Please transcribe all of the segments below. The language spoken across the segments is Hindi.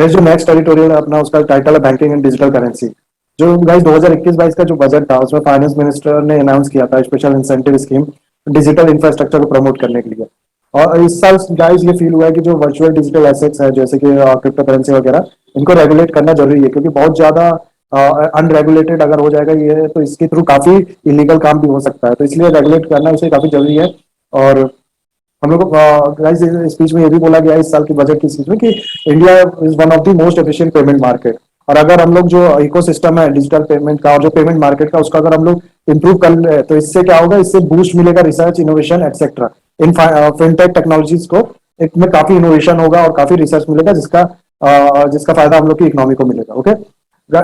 फिर जो नेक्स्ट टेरिटोरियल है अपना, उसका टाइटल है बैंकिंग एंड डिजिटल करेंसी। जो गाइस 2021-22 का जो बजट था उसमें फाइनेंस मिनिस्टर ने अनाउंस किया था special incentive scheme digital infrastructure को प्रमोट करने के लिए। और इस साल गाइस ये फील हुआ है कि जो वर्चुअल डिजिटल एसेट्स है जैसे कि क्रिप्टो करेंसी वगैरह, इनको रेगुलेट करना जरूरी है, क्योंकि बहुत ज्यादा अनरेगुलेटेड अगर हो जाएगा ये तो इसके थ्रू काफी इलीगल काम भी हो सकता है, तो इसलिए रेगुलेट करना उसे काफी जरूरी है। और हम लोग गाइस स्पीच में ये भी बोला गया है इस साल की बजट की स्पीच में कि India is one of the most efficient payment market. और अगर हम लोग जो इकोसिस्टम है डिजिटल पेमेंट का और जो पेमेंट मार्केट का उसका अगर हम लोग इंप्रूव कर ले तो इससे क्या होगा, इससे बूस्ट मिलेगा रिसर्च इनोवेशन एक्सेट्रा इन फिनटेक टेक्नोलॉजीज को। इसमें काफी इनोवेशन होगा और काफी रिसर्च मिलेगा जिसका फायदा हम लोग की इकोनॉमी को मिलेगा। ओके,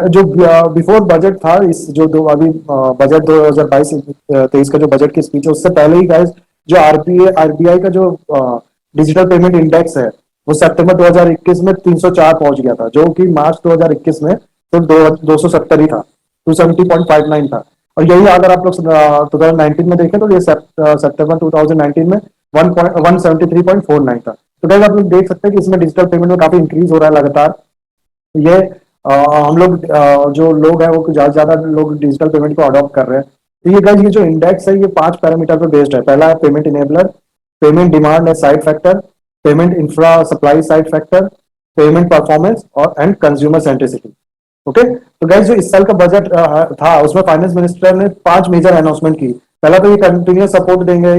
जो बिफोर बजट था, इस जो दो अभी बजट 2022-23 का जो बजट की स्पीच है उससे पहले ही गाइस जो आरबीआई का जो डिजिटल पेमेंट इंडेक्स है वो सितंबर 2021 में 304 पहुंच गया था, जो कि मार्च 2021 में सिर्फ 270 ही था, 270.59 था। और यही अगर आप लोग 2019 में देखें तो ये सितंबर 2019 में 173.49 था। तो गाइस आप लोग देख सकते हैं कि इसमें डिजिटल पेमेंट में काफी इंक्रीज हो रहा है लगातार। तो ये हम लोग जो लोग हैं वो ज्यादा से ज्यादा लोग डिजिटल पेमेंट को अडॉप्ट कर रहे हैं। तो ये गाइस ये जो इंडेक्स है ये 5 पैरामीटर पे बेस्ड है। पहला है payment enabler, payment demand side factor, payment infra supply side factor, payment performance और एंड कंज्यूमर सेंट्रिसिटी। ओके, तो गाइस जो इस साल का बजट था उसमें फाइनेंस मिनिस्टर ने 5 मेजर अनाउंसमेंट की। पहला तो ये कंटिन्यूस सपोर्ट देंगे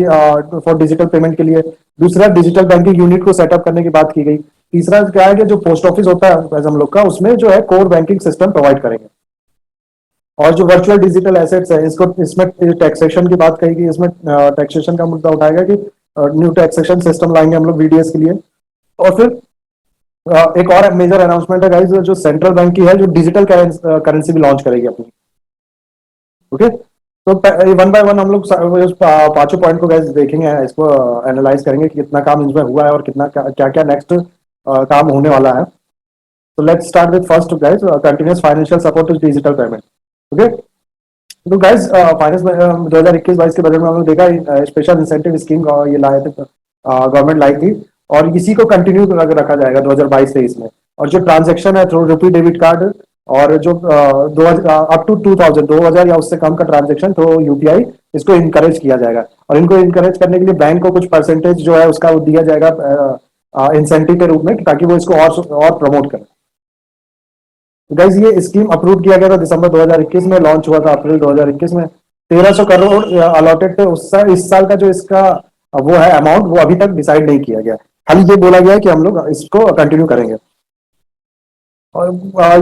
फॉर डिजिटल पेमेंट के लिए। दूसरा, डिजिटल बैंकिंग यूनिट को सेटअप करने की बात की गई। तीसरा क्या है कि जो पोस्ट ऑफिस होता है हम लोग का उसमें जो है कोर बैंकिंग सिस्टम प्रोवाइड करेंगे। और जो वर्चुअल डिजिटल एसेट्स है इसको इसमें टैक्सेशन की बात कही गई, इसमें टैक्सेशन का मुद्दा उठाएगा कि न्यू टैक्सेशन सिस्टम लाएंगे हम लोग वीडीएस के लिए। और फिर एक और मेजर अनाउंसमेंट है गाइस, जो सेंट्रल बैंक की है जो डिजिटल करेंसी भी लॉन्च करेगी अपनी। ओके, तो वन बाय वन हम लोग पांचों पॉइंट को गाइस देखेंगे, इसको एनालाइज करेंगे कि कितना काम इसमें हुआ है और कितना क्या क्या नेक्स्ट काम होने वाला है। तो let's start with first guys, continuous financial support to digital payment. Okay, तो गाइस फाइनेंस 2021-22 के बजट में हम लोग देखा स्पेशल इंसेंटिव स्कीम ये लाए थे, गवर्नमेंट लाई थी, और इसी को कंटिन्यू रखा जाएगा 2022-23 में। और जो ट्रांजेक्शन है थ्रू रुपी डेबिट कार्ड और जो अप टू 2000 या उससे कम का ट्रांजेक्शन थ्रू यूपीआई, इसको इनकरेज किया जाएगा। और इनको इनकरेज करने के लिए बैंक को कुछ परसेंटेज जो है उसका दिया जाएगा इंसेंटिव के रूप में, ताकि वो इसको और प्रमोट करें। गाइस ये स्कीम अप्रूव किया गया था दिसंबर 2021 में, लॉन्च हुआ था अप्रैल 2021 में। 1300 करोड़ अलॉटेड थे इस साल का जो इसका वो है अमाउंट, वो अभी तक डिसाइड नहीं किया गया। खाली ये बोला गया है कि हम लोग इसको कंटिन्यू करेंगे। और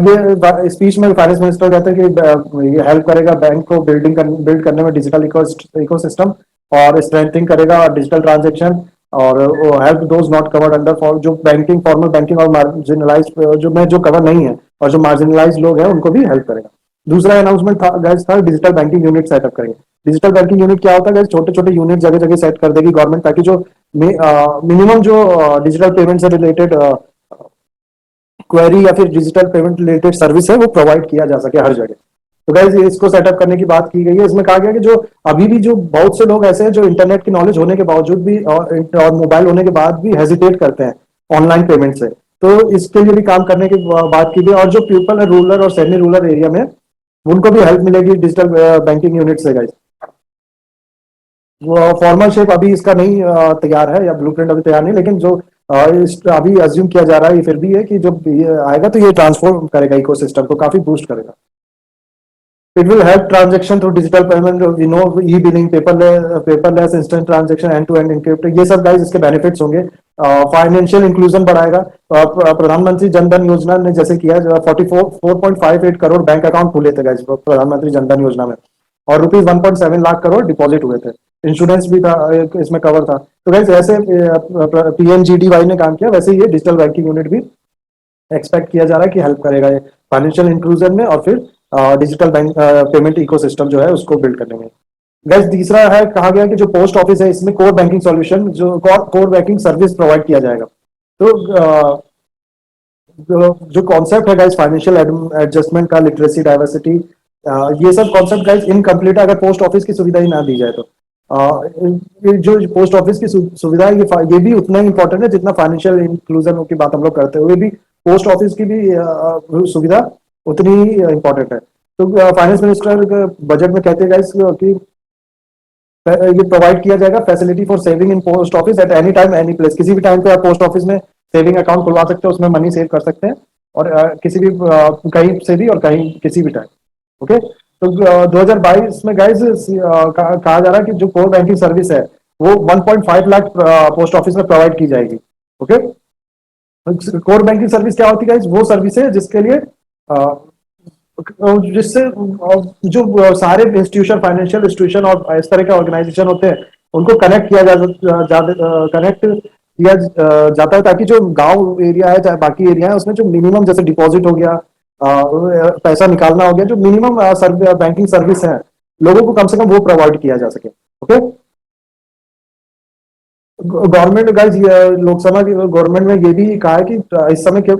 ये स्पीच में फाइनेंस मिनिस्टर कहते हैं कि ये हेल्प करेगा बैंक को बिल्ड करने में डिजिटल इकोसिस्टम, और स्ट्रेंथिंग करेगा डिजिटल ट्रांजेक्शन, और help those not covered under for जो बैंकिंग फॉर्मल बैंकिंग और मार्जिनलाइज जो कवर नहीं है और जो मार्जिनलाइज लोग हैं उनको भी हेल्प करेगा। दूसरा अनाउंसमेंट था गैस था डिजिटल बैंकिंग यूनिट सेटअप करेंगे। डिजिटल बैंकिंग यूनिट क्या होता है, छोटे छोटे यूनिट जगह जगह सेट कर देगी गवर्नमेंट, ताकि जो मिनिमम जो डिजिटल पेमेंट से रिलेटेड क्वेरी या फिर डिजिटल पेमेंट रिलेटेड सर्विस है वो प्रोवाइड किया जा सके हर जगह। तो गाइस इसको सेटअप करने की बात की गई है। इसमें कहा गया कि जो अभी भी जो बहुत से लोग ऐसे हैं जो इंटरनेट की नॉलेज होने के बावजूद भी और मोबाइल होने के बाद भी हेजिटेट करते हैं ऑनलाइन पेमेंट से, तो इसके लिए भी काम करने की बात की गई। और जो पीपल है रूरल और सेमी रूरल एरिया में, उनको भी हेल्प मिलेगी डिजिटल बैंकिंग यूनिट से। गाइस वो फॉर्मल शेप अभी इसका नहीं तैयार है, या ब्लूप्रिंट अभी तैयार नहीं, लेकिन जो अभी अज्यूम किया जा रहा है ये फिर भी है कि जब ये आएगा तो ये ट्रांसफॉर्म करेगा इकोसिस्टम को, काफी बूस्ट करेगा। It will help transaction through digital payment, e-billing, paperless instant transaction, end-to-end encrypted। ये सब गाइस इसके बेनिफिट्स होंगे। फाइनेंशियल इंक्लूजन बढ़ाएगा। प्रधानमंत्री जनधन योजना ने जैसे किया, 4.58 करोड़ बैंक अकाउंट खुले थे गाइस प्रधानमंत्री जनधन योजना में, और ₹1.7 लाख करोड़ डिपॉजिट हुए थे। इंश्योरेंस भी था इसमें कवर था। तो गाइस ऐसे पीएमजीडीवाई ने काम किया, वैसे ये डिजिटल बैंकिंग यूनिट भी एक्सपेक्ट किया जा रहा है कि हेल्प करेगा ये फाइनेंशियल इंक्लूजन में, और फिर डिजिटल बैंक पेमेंट इकोसिस्टम जो है उसको बिल्ड करने में। गैस तीसरा है, कहा गया कि जो पोस्ट ऑफिस है इसमें कोर बैंकिंग सॉल्यूशन, जो कोर बैंकिंग सर्विस प्रोवाइड किया जाएगा। तो जो कॉन्सेप्ट है गाइस फाइनेंशियल एडजस्टमेंट का, लिटरेसी, डाइवर्सिटी, ये सब कॉन्सेप्ट गाइस इनकम्प्लीट है अगर पोस्ट ऑफिस की सुविधा ही ना दी जाए तो। जो पोस्ट ऑफिस की सुविधा है ये भी उतना ही इंपॉर्टेंट है जितना फाइनेंशियल इंक्लूजन की बात हम लोग करते हुए भी पोस्ट ऑफिस की भी सुविधा उतनी ही इंपॉर्टेंट है। तो फाइनेंस मिनिस्टर बजट में कहते हैं guys कि ये प्रोवाइड किया जाएगा facility for saving in post office at any time any place. किसी भी टाइम पे आप पोस्ट ऑफिस में सेविंग अकाउंट खुलवा सकते हैं, उसमें मनी सेव कर सकते हैं, और किसी भी कहीं से भी और कहीं किसी भी टाइम। ओके, तो 2022 में गाइज कहा जा रहा है कि जो कोर बैंकिंग सर्विस है वो 1.5 लाख पोस्ट ऑफिस में प्रोवाइड की जाएगी। ओके, कोर बैंकिंग सर्विस क्या होती है? वो सर्विस है जिसके लिए जिससे जो सारे इंस्टीट्यूशन, फाइनेंशियल इंस्टीट्यूशन और इस तरह के ऑर्गेनाइजेशन होते हैं उनको कनेक्ट किया कनेक्ट किया जाता है, ताकि जो गांव एरिया है चाहे बाकी एरिया है उसमें जो मिनिमम जैसे डिपॉजिट हो गया, पैसा निकालना हो गया, जो मिनिमम बैंकिंग सर्विस है लोगों को कम से कम वो प्रोवाइड किया जा सके। ओके, गवर्नमेंट गाइज लोकसभा की गवर्नमेंट में ये भी कहा है कि इस समय के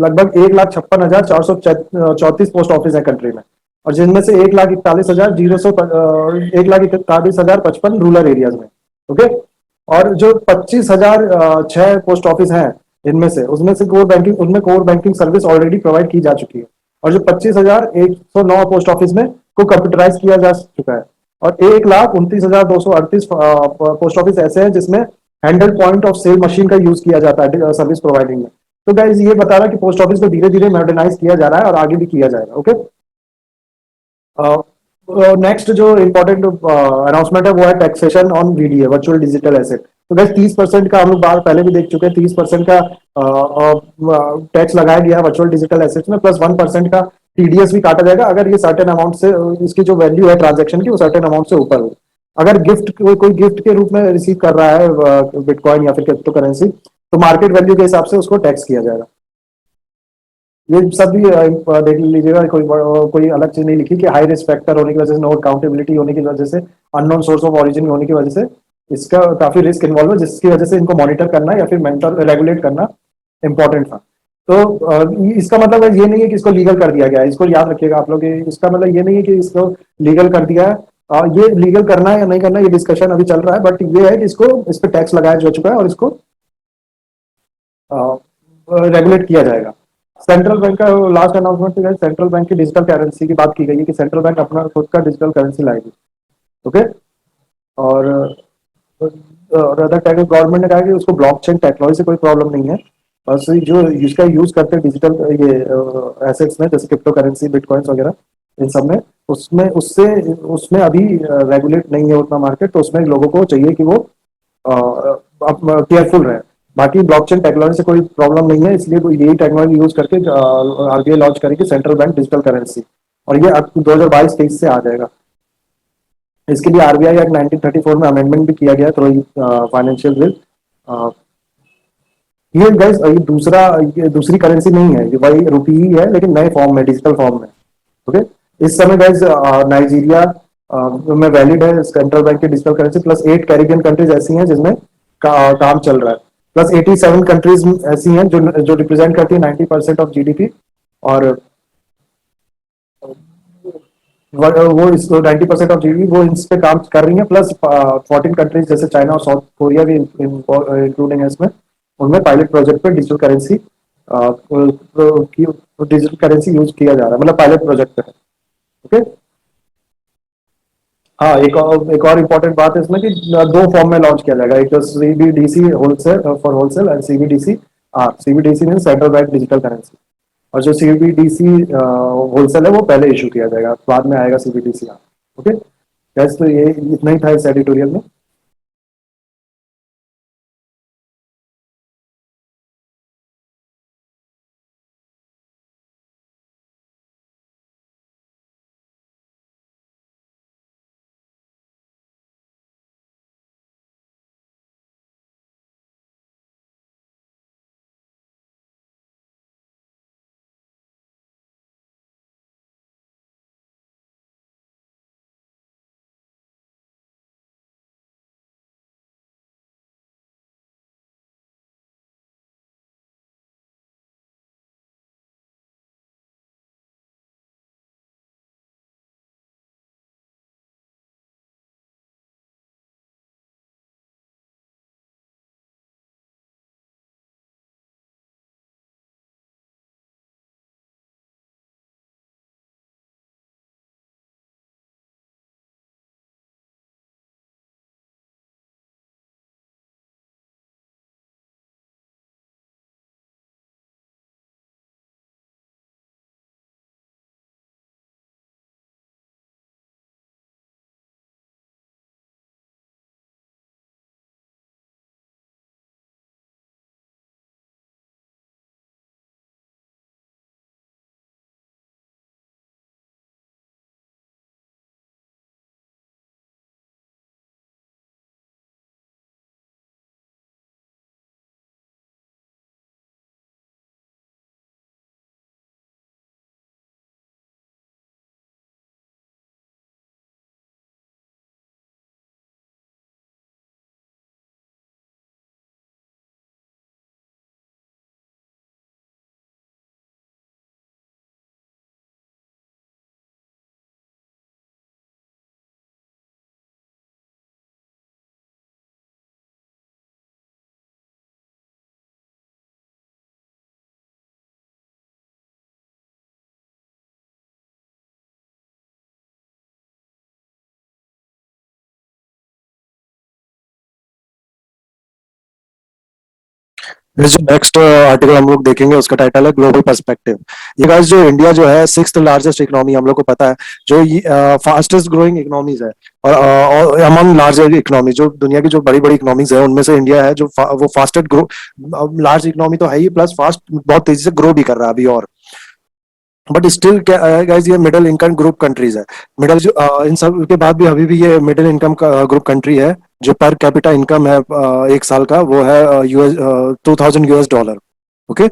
लगभग 1,56,434 पोस्ट ऑफिस है कंट्री में, और जिनमें से 1,41,055 रूरल एरियाज में। ओके, और जो 25,006 पोस्ट ऑफिस हैं इनमें से, उसमें से कोर बैंकिंग उनमें core banking service already provide की जा चुकी है, और जो 25,109 पोस्ट ऑफिस में को कंप्यूटराइज किया जा चुका है, और 1,29,238 पोस्ट ऑफिस ऐसे हैं जिसमें handle point of sale machine का यूज किया जाता है सर्विस प्रोवाइडिंग में। तो गाइज ये बता रहा है कि पोस्ट ऑफिस को धीरे धीरे मॉडर्नाइज किया जा रहा है और आगे भी किया जाएगा। ओके, नेक्स्ट जो इंपॉर्टेंट अनाउंसमेंट है वो है taxation on VDA, virtual digital asset. तो गैस 30% का हम लोग बार पहले भी देख चुके हैं, 30% का टैक्स लगाया गया है वर्चुअल डिजिटल एसेट्स में, प्लस 1% का टीडीएस भी काटा जाएगा अगर ये सर्टेन अमाउंट से, इसकी जो वैल्यू है ट्रांजेक्शन की वो सर्टेन अमाउंट से ऊपर हो। अगर गिफ्ट कोई गिफ्ट के रूप में रिसीव कर रहा है बिटकॉइन या फिर क्रिप्टो करेंसी, तो मार्केट वैल्यू के हिसाब से उसको टैक्स किया जाएगा। ये सब भी देख लीजिएगा, कोई अलग चीज नहीं लिखी कि हाई रिस्क फैक्टर होने की वजह से, नो अकाउंटेबिलिटी होने की वजह से, अननोन सोर्स ऑफ ऑरिजिन होने की वजह से इसका काफी रिस्क इन्वॉल्व है, जिसकी वजह से इनको मॉनिटर करना या फिर मेंटर रेगुलेट करना इंपॉर्टेंट था। तो इसका मतलब ये नहीं है कि इसको लीगल कर दिया गया है, इसको याद रखिएगा आप लोग, इसका मतलब ये नहीं है कि इसको लीगल कर दिया है। ये लीगल करना है या नहीं करना, ये डिस्कशन अभी चल रहा है, बट ये है कि इसको इस पर टैक्स लगाया जा चुका है और इसको रेगुलेट किया जाएगा। सेंट्रल बैंक का लास्ट अनाउंसमेंट है, सेंट्रल बैंक की डिजिटल करेंसी की बात की गई है कि सेंट्रल बैंक अपना खुद का डिजिटल करेंसी लाएगी। ओके, और अदर गवर्नमेंट ने कहा कि उसको ब्लॉकचेन टेक्नोलॉजी से कोई प्रॉब्लम नहीं है, बस जो इसका यूज करते हैं डिजिटल ये एसेट्स में, जैसे क्रिप्टो करेंसी, बिटकॉइंस वगैरह, इन सब में, उसमें उससे उसमें अभी रेगुलेट नहीं है उतना मार्केट, तो उसमें लोगों को चाहिए कि वो केयरफुल रहे। बाकी ब्लॉकचेन टेक्नोलॉजी से कोई प्रॉब्लम नहीं है, इसलिए यही टेक्नोलॉजी यूज करके आरबीआई लॉन्च करेगी सेंट्रल बैंक डिजिटल करेंसी, और ये अब 2022-23 से आ जाएगा। इसके लिए आरबीआई एक्ट 1934 में अमेंडमेंट भी किया गया थ्रू फाइनेंशियल बिल। ये गाइस ये दूसरी करेंसी नहीं है, ये वही रुपी ही है लेकिन नए फॉर्म में, डिजिटल फॉर्म में। ओके, इस समय गाइस नाइजीरिया में वैलिड है सेंट्रल बैंक की digital currency, plus 8 Caribbean countries ऐसी हैं जिसमें काम चल रहा है, प्लस 87 कंट्रीज ऐसी हैं जो जो रिप्रेजेंट करती है 90% ऑफ जीडीपी, और वो इसको 90% ऑफ जीडीपी वो इस पे काम कर रही है, प्लस 14 कंट्रीज जैसे चाइना और साउथ कोरिया भी इंक्लूडिंग है इसमें, उनमें पायलट प्रोजेक्ट पे digital currency digital currency use किया जा रहा है, मतलब पायलट प्रोजेक्ट पे है। ओके, हाँ, एक और इम्पोर्टेंट बात है इसमें कि दो फॉर्म में लॉन्च किया जाएगा, एक तो CBDC wholesale for wholesale and CBDC R. CBDC mean central bank digital currency, और जो सीबीडीसी होलसेल है वो पहले इशू किया जाएगा, बाद में आएगा सीबीडीसी आर। ओके, गैस तो ये इतना ही था इस एडिटोरियल में। ये जो नेक्स्ट आर्टिकल हम लोग देखेंगे उसका टाइटल है ग्लोबल पर्सपेक्टिव। ये गाइस जो इंडिया जो है सिक्स्थ लार्जेस्ट इकोनॉमी हम लोग को पता है, जो फास्टेस्ट ग्रोइंग इकोनॉमीज है, और अमंग लार्जर इकोनॉमी, जो दुनिया की जो बड़ी बड़ी इकोनॉमीज है उनमें से इंडिया है जो वो फास्टेस्ट ग्रो, लार्ज इकोनॉमी तो है ही, प्लस फास्ट बहुत तेजी से ग्रो भी कर रहा है अभी। और बट स्टिल गाइस ये मिडिल इनकम ग्रुप कंट्रीज है। मिडिल जो इन सब के बाद भी अभी भी ये मिडिल इनकम ग्रुप कंट्री है। जो पर कैपिटा इनकम है एक साल का, वो है यूएस 2000 US डॉलर। ओके।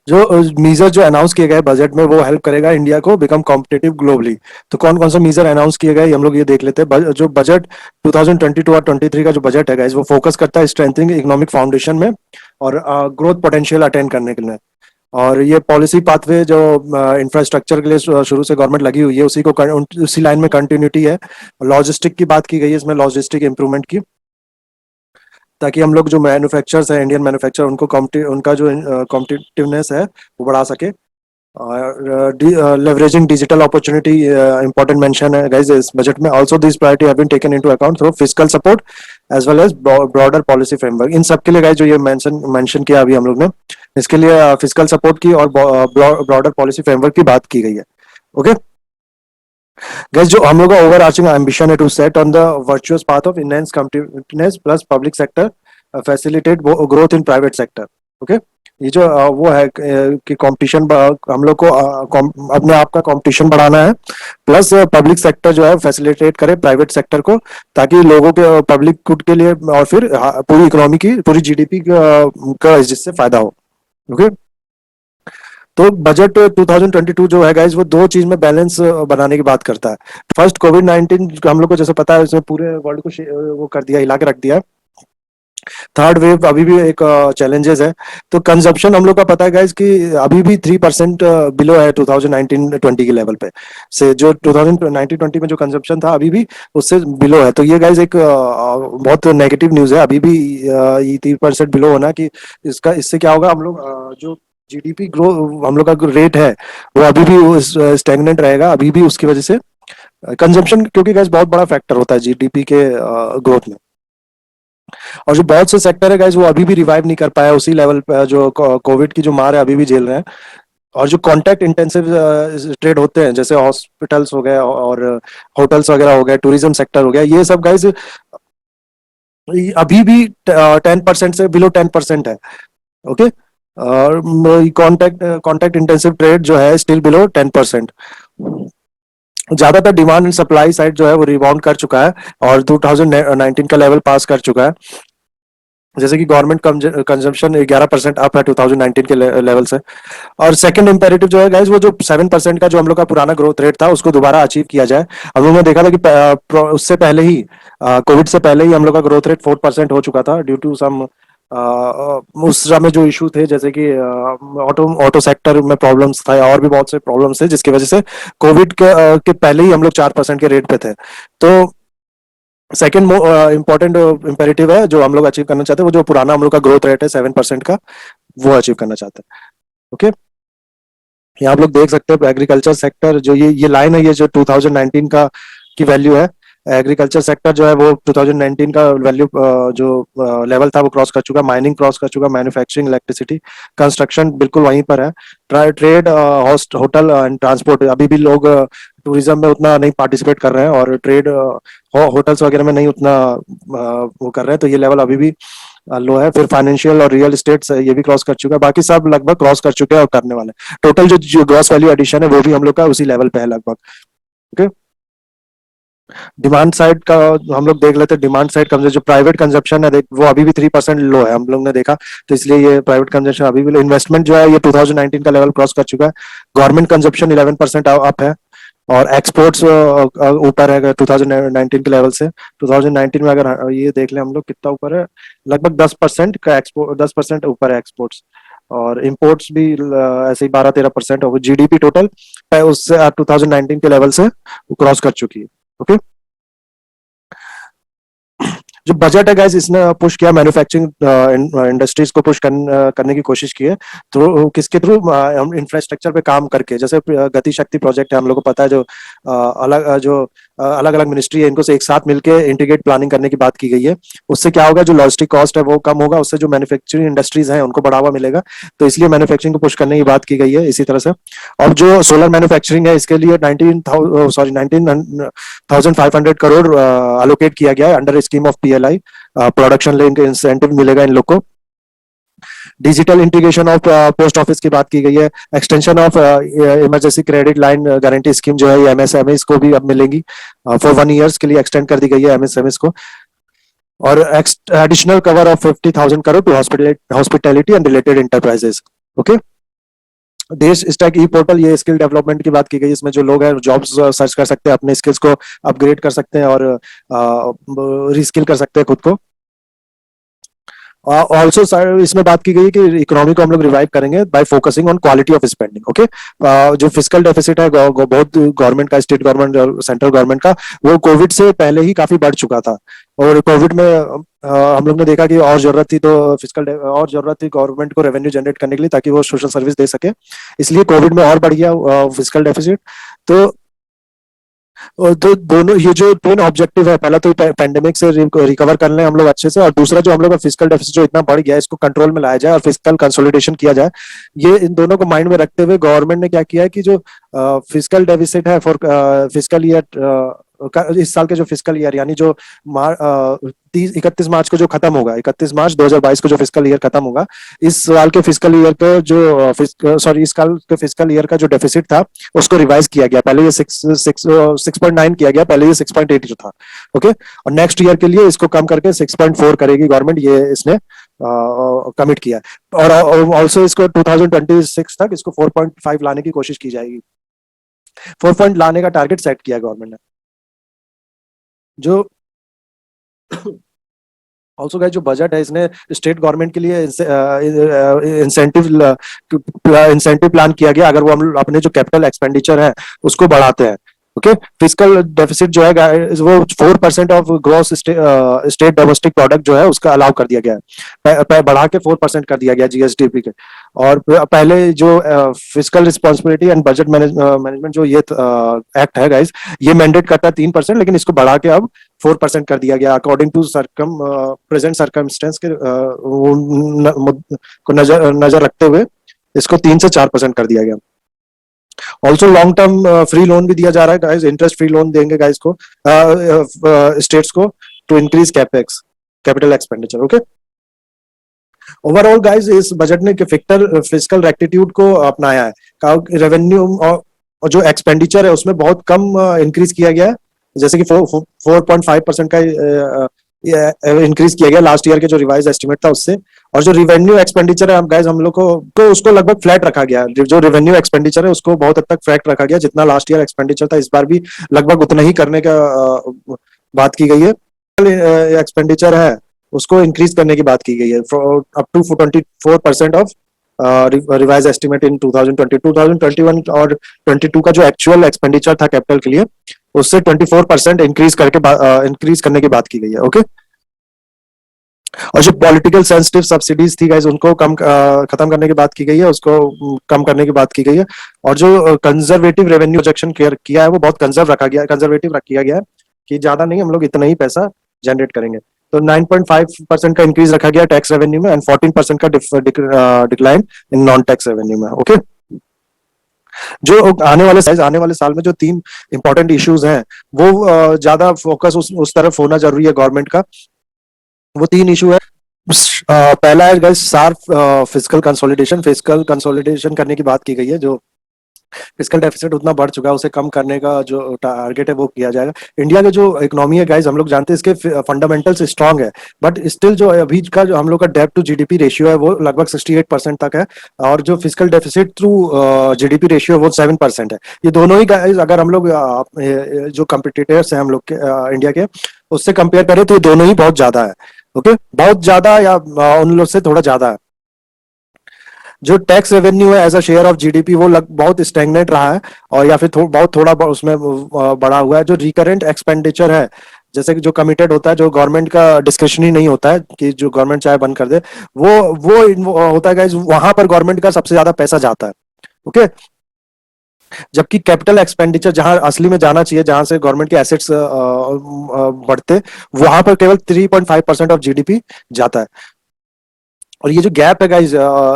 जो मीजर जो अनाउंस किए गए बजट में वो हेल्प करेगा इंडिया को बिकम कॉम्पिटिटिव ग्लोबली। तो कौन कौन सा मीजर अनाउंस किए गए हम लोग ये देख लेते हैं। जो बजट 2022 और 23 का जो बजट है गाइस, वो फोकस करता है स्ट्रेंथनिंग इकोनॉमिक फाउंडेशन में और ग्रोथ पोटेंशियल अटेंड करने के लिए। और ये पॉलिसी पाथवे जो इंफ्रास्ट्रक्चर के लिए शुरू से गवर्नमेंट लगी हुई है, उसी लाइन में कंटिन्यूटी है। लॉजिस्टिक की बात की गई है इसमें, लॉजिस्टिक इंप्रूवमेंट की, ताकि हम लोग जो मैन्युफैक्चरर्स हैं, इंडियन मैन्युफैक्चर, उनका जो कॉम्पिटिटिवनेस है वो बढ़ा सके। और leveraging digital opportunity important mention है guys इस बजट में। also these priority have been taken into account through fiscal support as well as broader policy framework। इन सब के लिए guys जो ये मेंशन किया अभी हम लोग ने, इसके लिए फिजिकल सपोर्ट की और ब्रॉडर पॉलिसी फ्रेमवर्क की बात की गई है। ओके गाइस, जो हम लोग का ओवर आर्चिंग एम्बिशन है to set on the virtuous path of enhance competitiveness plus public sector facilitate growth in private sector. Okay. ये जो वो है कि कंपटीशन, हम लोग को अपने आप का कंपटीशन बढ़ाना है, प्लस पब्लिक सेक्टर जो है फैसिलिटेट करे प्राइवेट सेक्टर को, ताकि लोगों के पब्लिक गुड के लिए और फिर पूरी इकोनॉमी की, पूरी जीडीपी का जिससे फायदा हो। ओके। तो बजट 2022 जो है गाइस, वो दो चीज में बैलेंस बनाने की बात करता है। फर्स्ट, कोविड-19 हम लोग को जैसे पता है, उसने पूरे वर्ल्ड को वो कर दिया, हिला के रख दिया। थर्ड वेव अभी भी एक चैलेंजेस है। तो कंजप्शन हम लोग का पता है गाइस कि अभी भी 3% बिलो है 2019-20 के लेवल पे से। जो 2019-20 में जो कंजप्शन था अभी भी उससे बिलो है। तो ये गाइस एक बहुत नेगेटिव न्यूज है, अभी भी ये 3% बिलो होना। कि इससे क्या होगा, हम लोग जो जीडीपी ग्रो हम लोग का रेट है वो अभी भी स्टेगनेंट रहेगा अभी भी, उसकी वजह से कंजम्पशन, क्योंकि गाइस बहुत बड़ा फैक्टर होता है जीडीपी के ग्रोथ में। और जो बहुत से सेक्टर है गाइस, वो अभी भी रिवाइव नहीं कर पाया उसी लेवल पे, जो कोविड की जो मार है अभी भी झेल रहे हैं। और जो कॉन्टैक्ट इंटेंसिव ट्रेड होते हैं, जैसे हॉस्पिटल्स हो गए और होटल्स वगैरह हो गए, टूरिज्म सेक्टर हो गया, ये सब गाइस अभी भी 10% से बिलो 10% है। ओके। और कॉन्टैक्ट कॉन्टैक्ट इंटेंसिव ट्रेड जो है स्टिल बिलो 10%। ज्यादातर डिमांड एंड सप्लाई साइड जो है वो रिबाउंड कर चुका है और 2019 का लेवल पास कर चुका है। जैसे कि गवर्नमेंट कंजम्पशन 11% अप है 2019 के लेवल से। और सेकंड इंपेरेटिव जो है गाइस, वो जो 7% का जो हम लोग का पुराना ग्रोथ रेट था उसको दोबारा अचीव किया जाए। हम लोगों ने देखा था कि उससे पहले ही, कोविड से पहले ही हम लोग का ग्रोथ रेट 4% हो चुका था, ड्यू टू सम उस समय जो इशू थे, जैसे कि ऑटो ऑटो सेक्टर में प्रॉब्लम्स था और भी बहुत से प्रॉब्लम्स थे, जिसकी वजह से कोविड के पहले ही हम लोग 4% के रेट पे थे। तो सेकेंड इंपॉर्टेंट इंपेरेटिव है जो हम लोग अचीव करना चाहते हैं, वो जो पुराना हम लोग का ग्रोथ रेट है 7% का, वो अचीव करना चाहते हैं। ओके। यहाँ आप लोग देख सकते हैं एग्रीकल्चर सेक्टर, जो ये लाइन है, ये जो 2019 का की वैल्यू है। एग्रीकल्चर सेक्टर जो है वो 2019 का वैल्यू जो लेवल था वो क्रॉस कर चुका, माइनिंग क्रॉस कर चुका, मैन्युफैक्चरिंग, इलेक्ट्रिसिटी, कंस्ट्रक्शन बिल्कुल वहीं पर है। ट्रेड, होटल एंड ट्रांसपोर्ट, अभी भी लोग टूरिज्म में उतना नहीं पार्टिसिपेट कर रहे हैं, और ट्रेड होटल्स वगैरह में नहीं उतना वो कर रहे हैं, तो ये लेवल अभी भी लो है। फिर फाइनेंशियल और रियल एस्टेट ये भी क्रॉस कर चुका है, बाकी सब लगभग क्रॉस कर चुके हैं और करने वाले। टोटल जो ग्रॉस वैल्यू एडिशन है वो भी हम लोग का उसी लेवल पे है लगभग। ओके। डिमांड साइड का हम लोग देख लेते हैं। डिमांड साइड कम, जो प्राइवेट कंजप्शन है वो अभी भी 3% लो है, हम लोग ने देखा। तो इसलिए ये प्राइवेट कंजप्शन अभी भी लो। इन्वेस्टमेंट जो है ये 2019 का लेवल क्रॉस कर चुका है। गवर्नमेंट कंजप्शन 11% अप है, और एक्सपोर्ट्स ऊपर है 2019 के लेवल से। 2019 में अगर ये देख लें हम लोग कितना ऊपर है, लगभग 10% का एक्सपोर्ट, 10% ऊपर है एक्सपोर्ट्स। और इंपोर्ट्स भी ऐसे ही 12-13%, और जीडीपी टोटल उससे 2019 के लेवल से क्रॉस कर चुकी है। ओके। जो बजट है गाइस, इसने पुश किया मैन्युफैक्चरिंग इंडस्ट्रीज को पुश करने की कोशिश की है। तो किसके थ्रू, हम इंफ्रास्ट्रक्चर पे काम करके, जैसे गति शक्ति प्रोजेक्ट है हम लोग को पता है, जो अलग जो अलग अलग मिनिस्ट्री है, इनको से एक साथ मिलकर इंटीग्रेट प्लानिंग करने की बात की गई है। उससे क्या होगा, जो लॉजिस्टिक कॉस्ट है वो कम होगा, उससे जो मैन्युफैक्चरिंग इंडस्ट्रीज हैं उनको बढ़ावा मिलेगा। तो इसलिए मैन्युफैक्चरिंग को पुश करने की बात की गई है इसी तरह से। और जो सोलर मैन्युफैक्चरिंग है इसके लिए 19,500 करोड़ अलोकेट किया गया है under scheme of PLI, production link incentive मिलेगा इन लोग को। Digital integration of post office की बात की गई है। Extension of emergency credit line guarantee scheme जो है ये MSME को भी अब मिलेंगी, फॉर 1 ईयर के लिए एक्सटेंड कर दी गई है MSME को। और additional cover of 50,000 crore to hospitality and related enterprises. Okay, Desh stack e portal, ये स्किल डेवलपमेंट की बात की गई, इसमें जो लोग हैं जॉब्स सर्च कर सकते हैं, अपने स्किल्स को अपग्रेड कर सकते हैं और रीस्किल कर सकते हैं खुद को। ऑल्सो इसमें बात की गई कि इकोनॉमी को हम लोग रिवाइव करेंगे bye focusing on quality of spending. Okay, जो फिजिकल डेफिसिट है बहुत गवर्नमेंट का, स्टेट गवर्नमेंट और सेंट्रल गवर्नमेंट का, वो कोविड से पहले ही काफी बढ़ चुका था। और कोविड में हम लोग ने देखा कि और जरूरत थी, तो और जरूरत थी गवर्नमेंट को रेवेन्यू जनरेट करने के लिए, ताकि वो सोशल सर्विस दे सके। इसलिए कोविड में और बढ़ गया फिजिकल डेफिसिट। तो तो दोनों ये जो तीन ऑब्जेक्टिव है, पहला तो पेंडेमिक से रिकवर कर लें हम लोग अच्छे से, और दूसरा जो हम लोग का फिजिकल डेफिसिट जो इतना बढ़ गया है इसको कंट्रोल में लाया जाए और फिजिकल कंसोलिडेशन किया जाए। ये इन दोनों को माइंड में रखते हुए गवर्नमेंट ने क्या किया है कि जो फिजिकल डेफिसिट है फॉर फिजिकल ईयर, इस साल के जो फिजिकल ईयर यानी जो 31 मार्च को जो खत्म होगा, 31 मार्च 2022 को जो फिजिकल ईयर खत्म होगा, इस साल के फिजिकल ईयर का जो इस साल के फिजिकल ईयर का जो डेफिसिट था उसको रिवाइज किया गया। पहले ये 6.9 किया गया, पहले ये 6.8 जो था। ओके, और नेक्स्ट ईयर के लिए इसको कम करके 6.4 करेगी गवर्नमेंट, ये इसने कमिट किया। और ऑल्सो इसको 2026 तक इसको 4.5 लाने की कोशिश की जाएगी। 4 लाने का टारगेट सेट किया गवर्नमेंट ने। जो ऑल्सो गाइस जो बजट है इसने स्टेट गवर्नमेंट के लिए इंसेंटिव प्लान किया गया, अगर वो हम अपने जो कैपिटल एक्सपेंडिचर है उसको बढ़ाते हैं। ओके, फिजिकल डेफिसिट जो है वो 4% of gross state domestic product जो है उसका अलाउ कर दिया गया है, बढ़ा के 4% कर दिया गया GSDP के। और पहले जो physical responsibility and budget management जो ये एक्ट है गाइस, ये मैंडेट करता है 3%, लेकिन इसको बढ़ा के अब 4% कर दिया गया अकॉर्डिंग टू प्रेजेंट सर्कमस्टेंस के को नजर रखते हुए इसको 3 से 4% कर दिया गया। Also long term free loan भी दिया जा रहा है गाइस, इंटरेस्ट फ्री लोन देंगे गाइस को, स्टेट्स को, to increase capex, capital expenditure. Okay, overall guys इस बजट ने फिस्कल रेक्टिट्यूड को अपनाया है। रेवेन्यू और जो एक्सपेंडिचर है उसमें बहुत कम इंक्रीज किया गया है, जैसे कि 4.5% का इंक्रीज किया गया लास्ट ईयर के जो रिवाइज एस्टिमेट था उससे। और जो रिवेन्यू एक्सपेंडिचर है गाइस हम लोग को तो उसको लगभग फ्लैट रखा गया। जो रेवेन्यू एक्सपेंडिचर है उसको बहुत हद तक फ्लैट रखा गया, जितना लास्ट ईयर एक्सपेंडिचर था इस बार भी लगभग उतना ही करने का बात की गई है। एक्सपेंडिचर है उसको इंक्रीज करने की बात की गई है up to 24% of revised estimate in 2021 और 22 का जो एक्चुअल एक्सपेंडिचर था कैपिटल के लिए उससे 24% इंक्रीज करने की बात की गई है। ओके, और जो पॉलिटिकल सेंसिटिव सब्सिडीज थी गाइस उनको खत्म करने की बात की गई है, उसको कम करने की बात की गई है। और जो कंजर्वेटिव रेवेन्यू प्रोजेक्शन किया है वो बहुत कंजर्वेटिव किया गया है कि ज्यादा नहीं, हम लोग इतना ही पैसा जनरेट करेंगे। तो 9.5% का इंक्रीज रखा गया टैक्स रेवेन्यू में एंड 14% का decline in non tax revenue में। ओके, जो आने वाले साल में जो 3 इंपॉर्टेंट इश्यूज हैं वो ज्यादा फोकस उस तरफ होना जरूरी है गवर्नमेंट का। वो 3 इशू है। पहला है गाइस शार्प फिजिकल कंसोलिडेशन करने की बात की गई है। जो फिजिकल डेफिसिट उतना बढ़ चुका है उसे कम करने का जो टारगेट है वो किया जाएगा। इंडिया के जो इकोनॉमी है गाइस हम लोग जानते हैं इसके फंडामेंटल्स स्ट्रांग है, बट स्टिल जो अभी का जो हम लोग का डेब्ट टू जीडीपी रेशियो है वो लगभग 68% तक है, और जो physical deficit through GDP ratio है वो 7% है। ये दोनों ही गाइस अगर हम लोग जो कम्पिटिटर्स हैं हम लोग के इंडिया के उससे कंपेयर करें तो ये दोनों ही बहुत ज्यादा है। ओके, बहुत ज्यादा या उन लोग से थोड़ा ज्यादा है। जो टैक्स रेवेन्यू है as a share of GDP वो बहुत स्टैग्नेंट रहा है, और या फिर बहुत थोड़ा उसमें बढ़ा हुआ है। जो रिकरेंट एक्सपेंडिचर है जैसे कि जो कमिटेड होता है, जो गवर्नमेंट का डिस्क्रिशनरी नहीं होता है कि जो गवर्नमेंट चाहे बंद कर दे, वो होता है गाइस, वहां पर गवर्नमेंट का सबसे ज्यादा पैसा जाता है। ओके, जबकि कैपिटल एक्सपेंडिचर जहां असली में जाना चाहिए, जहां से गवर्नमेंट के एसेट्स बढ़ते, वहां पर केवल 3.5% ऑफ जीडीपी जाता है। और ये जो गैप है गाइज,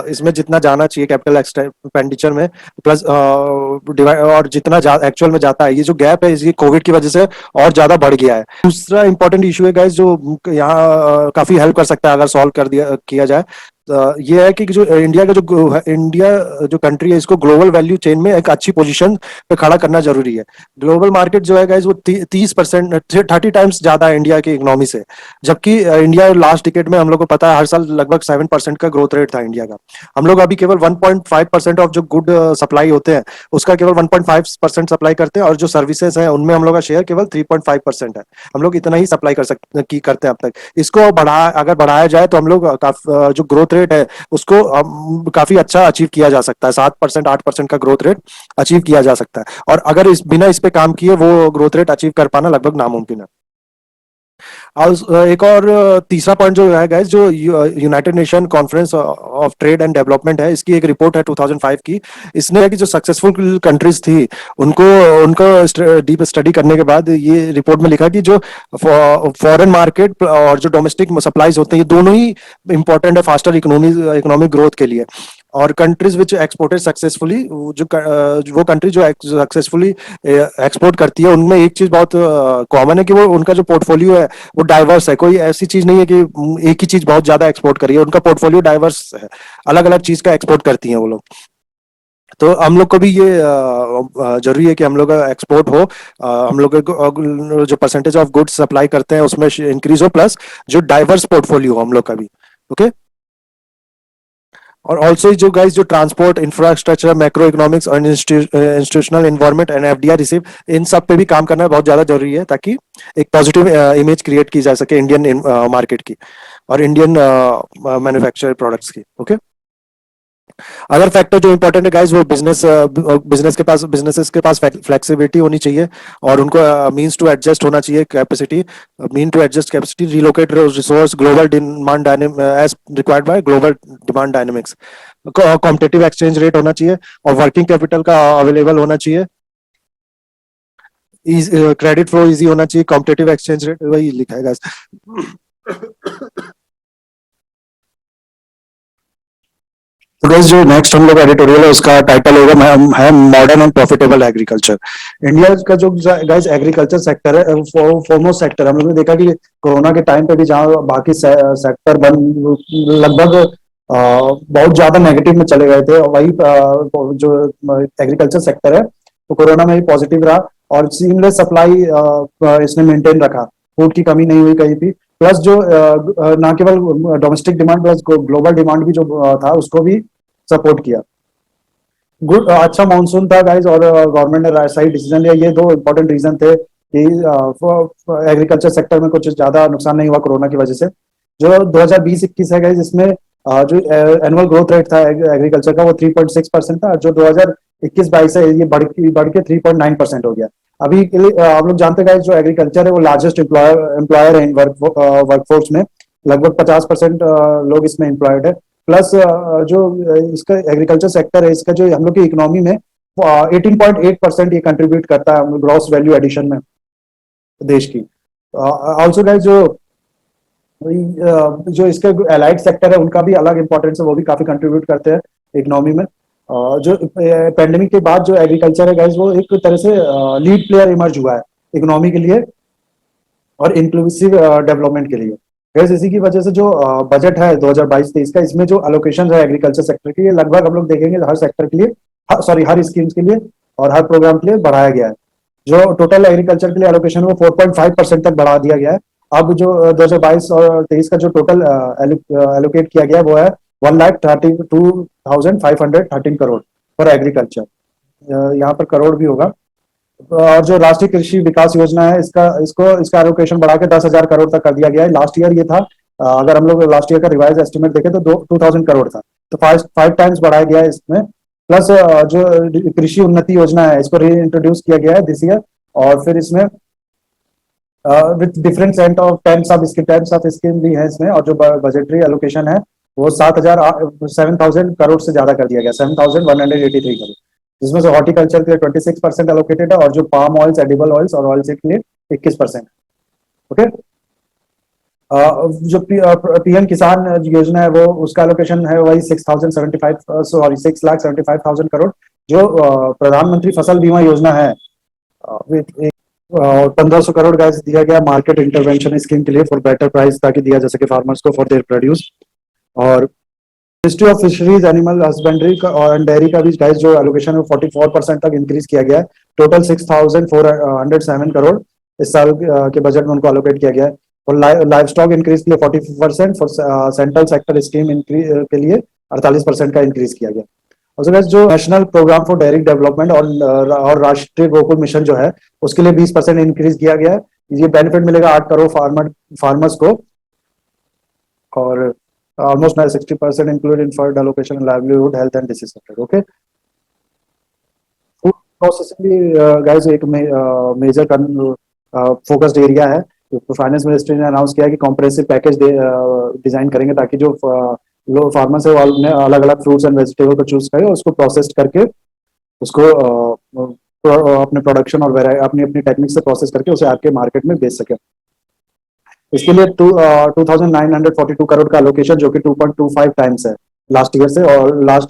इसमें जितना जाना चाहिए कैपिटल एक्सपेंडिचर में प्लस और जितना एक्चुअल में जाता है, ये जो गैप है इसकी कोविड की वजह से और ज्यादा बढ़ गया है। दूसरा इंपॉर्टेंट इशू है गाइज जो यहाँ काफी हेल्प कर सकता है अगर सॉल्व कर दिया किया जाए, ये है कि जो इंडिया जो कंट्री है, इसको ग्लोबल वैल्यू चेन में एक अच्छी पोजीशन पे खड़ा करना जरूरी है। ग्लोबल मार्केट जो है गाइज वो 30%, 30 टाइम्स ज्यादा है इंडिया की इकोनॉमी से। जबकि इंडिया लास्ट डिकेड में हम लोग को पता है हर साल लगभग 7% का ग्रोथ रेट था इंडिया का। हम लोग अभी केवल 1.5% ऑफ जो गुड सप्लाई होते हैं उसका केवल 1.5% सप्लाई करते हैं, और जो सर्विसेज है उनमें हम लोग का शेयर केवल 3.5% है। हम लोग इतना ही सप्लाई कर सकते की करते हैं अब तक। इसको अगर बढ़ाया जाए तो हम लोग जो ग्रोथ रेट है उसको काफी अच्छा अचीव किया जा सकता है। 7%, 8% का ग्रोथ रेट अचीव किया जा सकता है, और अगर बिना इस पे काम किए वो ग्रोथ रेट अचीव कर पाना लगभग नामुमकिन है। और एक और तीसरा पॉइंट जो है गाइस, जो United nation conference of trade and development है, इसकी एक रिपोर्ट है 2005 की। इसने है कि जो सक्सेसफुल कंट्रीज थी उनको उनको डीप स्टडी करने के बाद ये रिपोर्ट में लिखा कि जो फॉरेन मार्केट और जो डोमेस्टिक सप्लाईज होते हैं, ये दोनों ही इंपॉर्टेंट है फास्टर इकोनॉमिक ग्रोथ के लिए। और कंट्रीज विच एक्सपोर्टेड सक्सेसफुली, वो कंट्री जो सक्सेसफुली एक्सपोर्ट करती है, उनमें एक चीज बहुत कॉमन है कि वो उनका जो पोर्टफोलियो है वो डाइवर्स है। कोई ऐसी चीज नहीं है कि एक ही चीज बहुत ज्यादा एक्सपोर्ट करी है, उनका पोर्टफोलियो डाइवर्स है, अलग अलग चीज का एक्सपोर्ट करती हैं वो लोग। तो हम लोग को भी ये जरूरी है कि हम लोग का एक्सपोर्ट हो, हम लोग जो परसेंटेज ऑफ गुड्स सप्लाई करते हैं उसमें इंक्रीज हो, प्लस जो डाइवर्स पोर्टफोलियो हो हम लोग का भी। ओके। और ऑल्सो जो गाइस, जो ट्रांसपोर्ट इंफ्रास्ट्रक्चर, मैक्रो इकोनॉमिक्स और institutional environment and FDI receive, इन सब पे भी काम करना बहुत ज्यादा जरूरी है, ताकि एक पॉजिटिव इमेज क्रिएट की जा सके इंडियन मार्केट की और इंडियन मैन्युफैक्चर प्रोडक्ट्स की। ओके। अदर फैक्टर जो इंपॉर्टेंट है गाइस, वो बिजनेसेस के पास फ्लेक्सिबिलिटी होनी चाहिए, और उनको मींस टू एडजस्ट होना चाहिए capacity, mean to adjust capacity, relocate resource, global demand as required by global demand dynamics. Competitive exchange rate होना चाहिए, और वर्किंग कैपिटल का अवेलेबल होना चाहिए, क्रेडिट फ्लो इजी होना चाहिए, कॉम्पिटिटिव एक्सचेंज रेट वही लिखा है गाइस। तो गाइस, जो नेक्स्ट हम लोग एडिटोरियल है उसका टाइटल होगा है modern and profitable agriculture. India का जो गाइस एग्रीकल्चर सेक्टर है, फोरमोस्ट सेक्टर। हम लोग ने देखा कि कोरोना के टाइम पे भी जहाँ बाकी सेक्टर बंद लगभग बहुत ज्यादा नेगेटिव में चले गए थे, और वही जो एग्रीकल्चर सेक्टर है वो कोरोना में भी पॉजिटिव रहा, और सीमलेस सप्लाई इसने मेंटेन रखा। फूड की कमी नहीं हुई कहीं भी। प्लस जो ना केवल domestic demand plus global demand भी जो था उसको भी सपोर्ट किया। गुड, अच्छा मानसून था गाइज, और गवर्नमेंट ने सही डिसीजन लिया। ये दो इंपॉर्टेंट रीजन थे कि एग्रीकल्चर सेक्टर में कुछ ज्यादा नुकसान नहीं हुआ कोरोना की वजह से। जो 2020-21 है गाइज, इसमें जो एनुअल ग्रोथ रेट था एग्रीकल्चर का वो 3.6% था। जो 2021-22 है ये बढ़ के 3.9% हो गया। अभी के लिए हम लोग जानते हैं जो एग्रीकल्चर है वो लार्जेस्ट एम्प्लॉयर है वर्कफोर्स में। लगभग 50% लोग इसमें एम्प्लॉयड है। प्लस जो इसका एग्रीकल्चर सेक्टर है, इसका जो हम लोग की इकोनॉमी में 18.8% ये कंट्रीब्यूट करता है ग्रॉस वैल्यू एडिशन में देश की। ऑल्सो गाइस, जो इसके एलाइड सेक्टर है उनका भी अलग इंपॉर्टेंस है, वो भी काफी कंट्रीब्यूट करते हैं इकोनॉमी में। जो पेंडेमिक के बाद जो एग्रीकल्चर है गाइस, वो एक तरह से लीड प्लेयर इमर्ज हुआ है इकोनॉमी के लिए और इंक्लूसिव डेवलपमेंट के लिए। गाइस, इसी की वजह से जो बजट है 2022-23 का, इसमें जो एलोकेशन है एग्रीकल्चर सेक्टर के लिए लगभग हम लोग देखेंगे हर सेक्टर के लिए, सॉरी हर स्कीम्स के लिए और हर प्रोग्राम के लिए बढ़ाया गया है। जो टोटल एग्रीकल्चर के लिए एलोकेशन वो 4.5% तक बढ़ा दिया गया है। अब जो 2022 और 23 का जो टोटल एलोकेट किया गया वो है 1,32,513 करोड़ फॉर एग्रीकल्चर। यहाँ पर करोड़ भी होगा। और जो राष्ट्रीय कृषि विकास योजना है इसका एलोकेशन बढ़ा के 10,000 करोड़ तक कर दिया गया है। लास्ट ईयर ये था, अगर हम लोग लास्ट ईयर का रिवाइज एस्टिमेट देखें तो 2,000 करोड़ था, तो 5 टाइम्स बढ़ाया गया है इसमें। प्लस जो कृषि उन्नति योजना है इसको री इंट्रोड्यूस किया गया है दिस ईयर, और फिर इसमें with different set of types of scheme भी है इसमें। और जो बजटरी एलोकेशन है वो 7,000 करोड़ से ज्यादा कर दिया गया, 7,183 करोड़, जिसमें से हॉर्टिकल्चर के लिए 26% एलोकेटेड है और जो पाम ऑयल्स, एडिबल ऑयल्स और ऑयल के लिए 21%। ओके, जो पीएम किसान योजना है वो उसका एलोकेशन है वही 6,75,000 करोड़। जो प्रधानमंत्री फसल बीमा योजना है 1,500 करोड़ गैस दिया गया मार्केट इंटरवेंशन स्कीम के लिए फॉर बेटर प्राइस, ताकि दिया जा सके फार्मर्स को फॉर देयर प्रोड्यूस। और ministry of fisheries, animal husbandry का और डेयरी का भी गाइस जो एलोकेशन है 44% तक इंक्रीज किया गया है। टोटल 6,407 करोड़ इस साल के बजट में उनको एलोकेट किया गया है। और लाइव स्टॉक इंक्रीज के लिए 40%, फॉर सेंट्रल सेक्टर स्कीम के लिए 48% का इंक्रीज किया गया। और जो national programme for dairy development और राष्ट्रीय गोकुल मिशन जो है उसके लिए 20% इंक्रीज किया गया है। ये बेनिफिट मिलेगा 8 करोड़ फार्मर्स को। और almost 60% include in fund allocation, livelihood, health and disease sector. Okay, food processing भी गाइस एक मेजर फोकस्ड एरिया है। तो फाइनेंस मिनिस्ट्री ने अनाउंस किया कि कॉम्प्रेहेंसिव पैकेज डिजाइन करेंगे ताकि जो लो फार्मर्स है वो अलग अलग फ्रूट्स एंड वेजिटेबल को चूज करें, उसको प्रोसेस करके उसको अपने प्रोडक्शन और अपनी अपनी टेक्निक से प्रोसेस करके उसे आपके मार्केट में बेच सके। इसके लिए 2,942 करोड़ का एलोकेशन जो कि 2.25 टाइम्स है लास्ट ईयर से, और लास्ट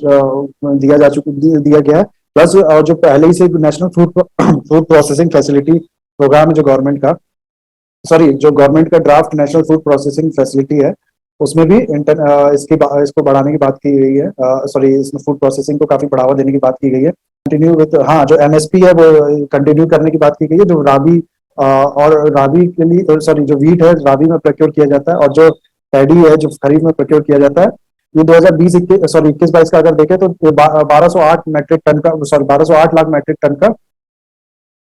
दिया गया है। प्लस जो पहले ही से national food processing facility programme है जो गवर्नमेंट का, जो गवर्नमेंट का draft national food processing facility है उसमें भी इसको बढ़ाने की बात की गई है। इसमें फूड प्रोसेसिंग को काफी बढ़ावा देने की बात की गई है। कंटिन्यू विद जो एमएसपी है वो कंटिन्यू करने की बात की गई है। जो राबी और राबी के लिए जो वीट है राबी में प्रोक्योर किया जाता है, और जो पैडी है जो खरीफ में प्रोक्योर किया जाता है, ये 2021-22 का अगर देखें तो 1208 मैट्रिक टन का 1208 लाख मैट्रिक टन का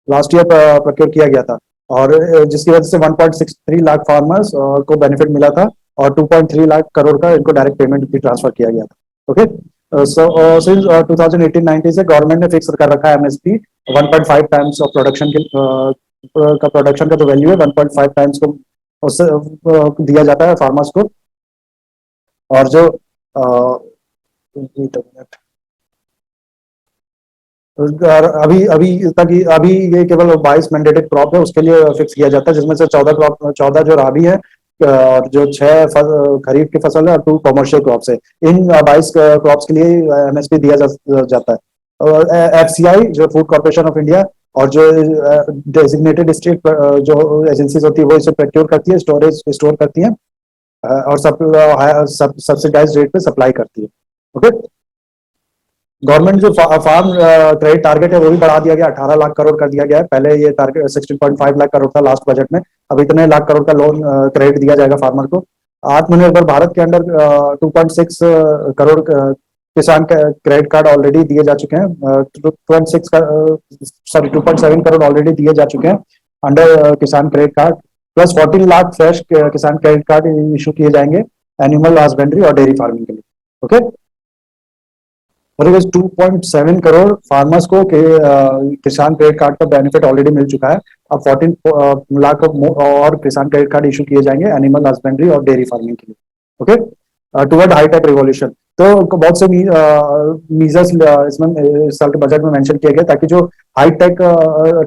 लास्ट ईयर प्रोक्योर किया गया था। और जिसकी वजह से 1.63 लाख फार्मर्स को बेनिफिट मिला था और 2.3 लाख करोड़ का इनको डायरेक्ट पेमेंट भी ट्रांसफर किया गया था। ओके, सिंस 2018-19 से गवर्नमेंट ने फिक्स कर रखा है एमएसपी 1.5 टाइम्स ऑफ प्रोडक्शन का प्रोडक्शन का जो वैल्यू है 1.5 टाइम्स को उससे दिया जाता है फार्मर्स को। और जो अभी ये केवल 22 मैंडेटेड क्रॉप है उसके लिए फिक्स किया जाता है, जिसमें से 14 जो राबी है और जो 6 खरीफ की फसल है और 2 कमर्शियल क्रॉप्स है। इन 22 क्रॉप्स के लिए एमएसपी दिया जाता है। और एफसीआई जो फूड कॉर्पोरेशन ऑफ इंडिया और जो डेजिग्नेटेड स्टेट जो एजेंसीज होती है वो इसे प्रोक्योर करती है, स्टोर करती है और सब्सिडाइज रेट पे सप्लाई करती है। ओके, गवर्नमेंट जो फार्म क्रेडिट टारगेट है वो भी बढ़ा दिया गया, 18 लाख करोड़ कर दिया गया है। पहले ये टारगेट 16.5 लाख करोड़ था लास्ट बजट में, अब इतने लाख करोड़ का लोन क्रेडिट दिया जाएगा फार्मर को। आत्मनिर्भर भारत के अंडर 2.6 करोड़ किसान क्रेडिट कार्ड ऑलरेडी दिए जा चुके हैं। 2.7 करोड़ ऑलरेडी दिए जा चुके हैं अंडर किसान credit card, plus 14 lakh fresh किसान क्रेडिट कार्ड इशू किए जाएंगे एनिमल हस्बेंड्री और डेयरी फार्मिंग के लिए। ओके, और 2.7 करोड़ फार्मर्स को किसान क्रेडिट कार्ड का बेनिफिट ऑलरेडी मिल चुका है। अब 14 लाख और किसान क्रेडिट कार्ड इशू किए जाएंगे एनिमल हस्बेंड्री और डेयरी फार्मिंग के लिए। Okay, toward high tech revolution. तो बहुत से मीजर्स इसमें इस साल के बजट में मेंशन किया गया ताकि जो हाईटेक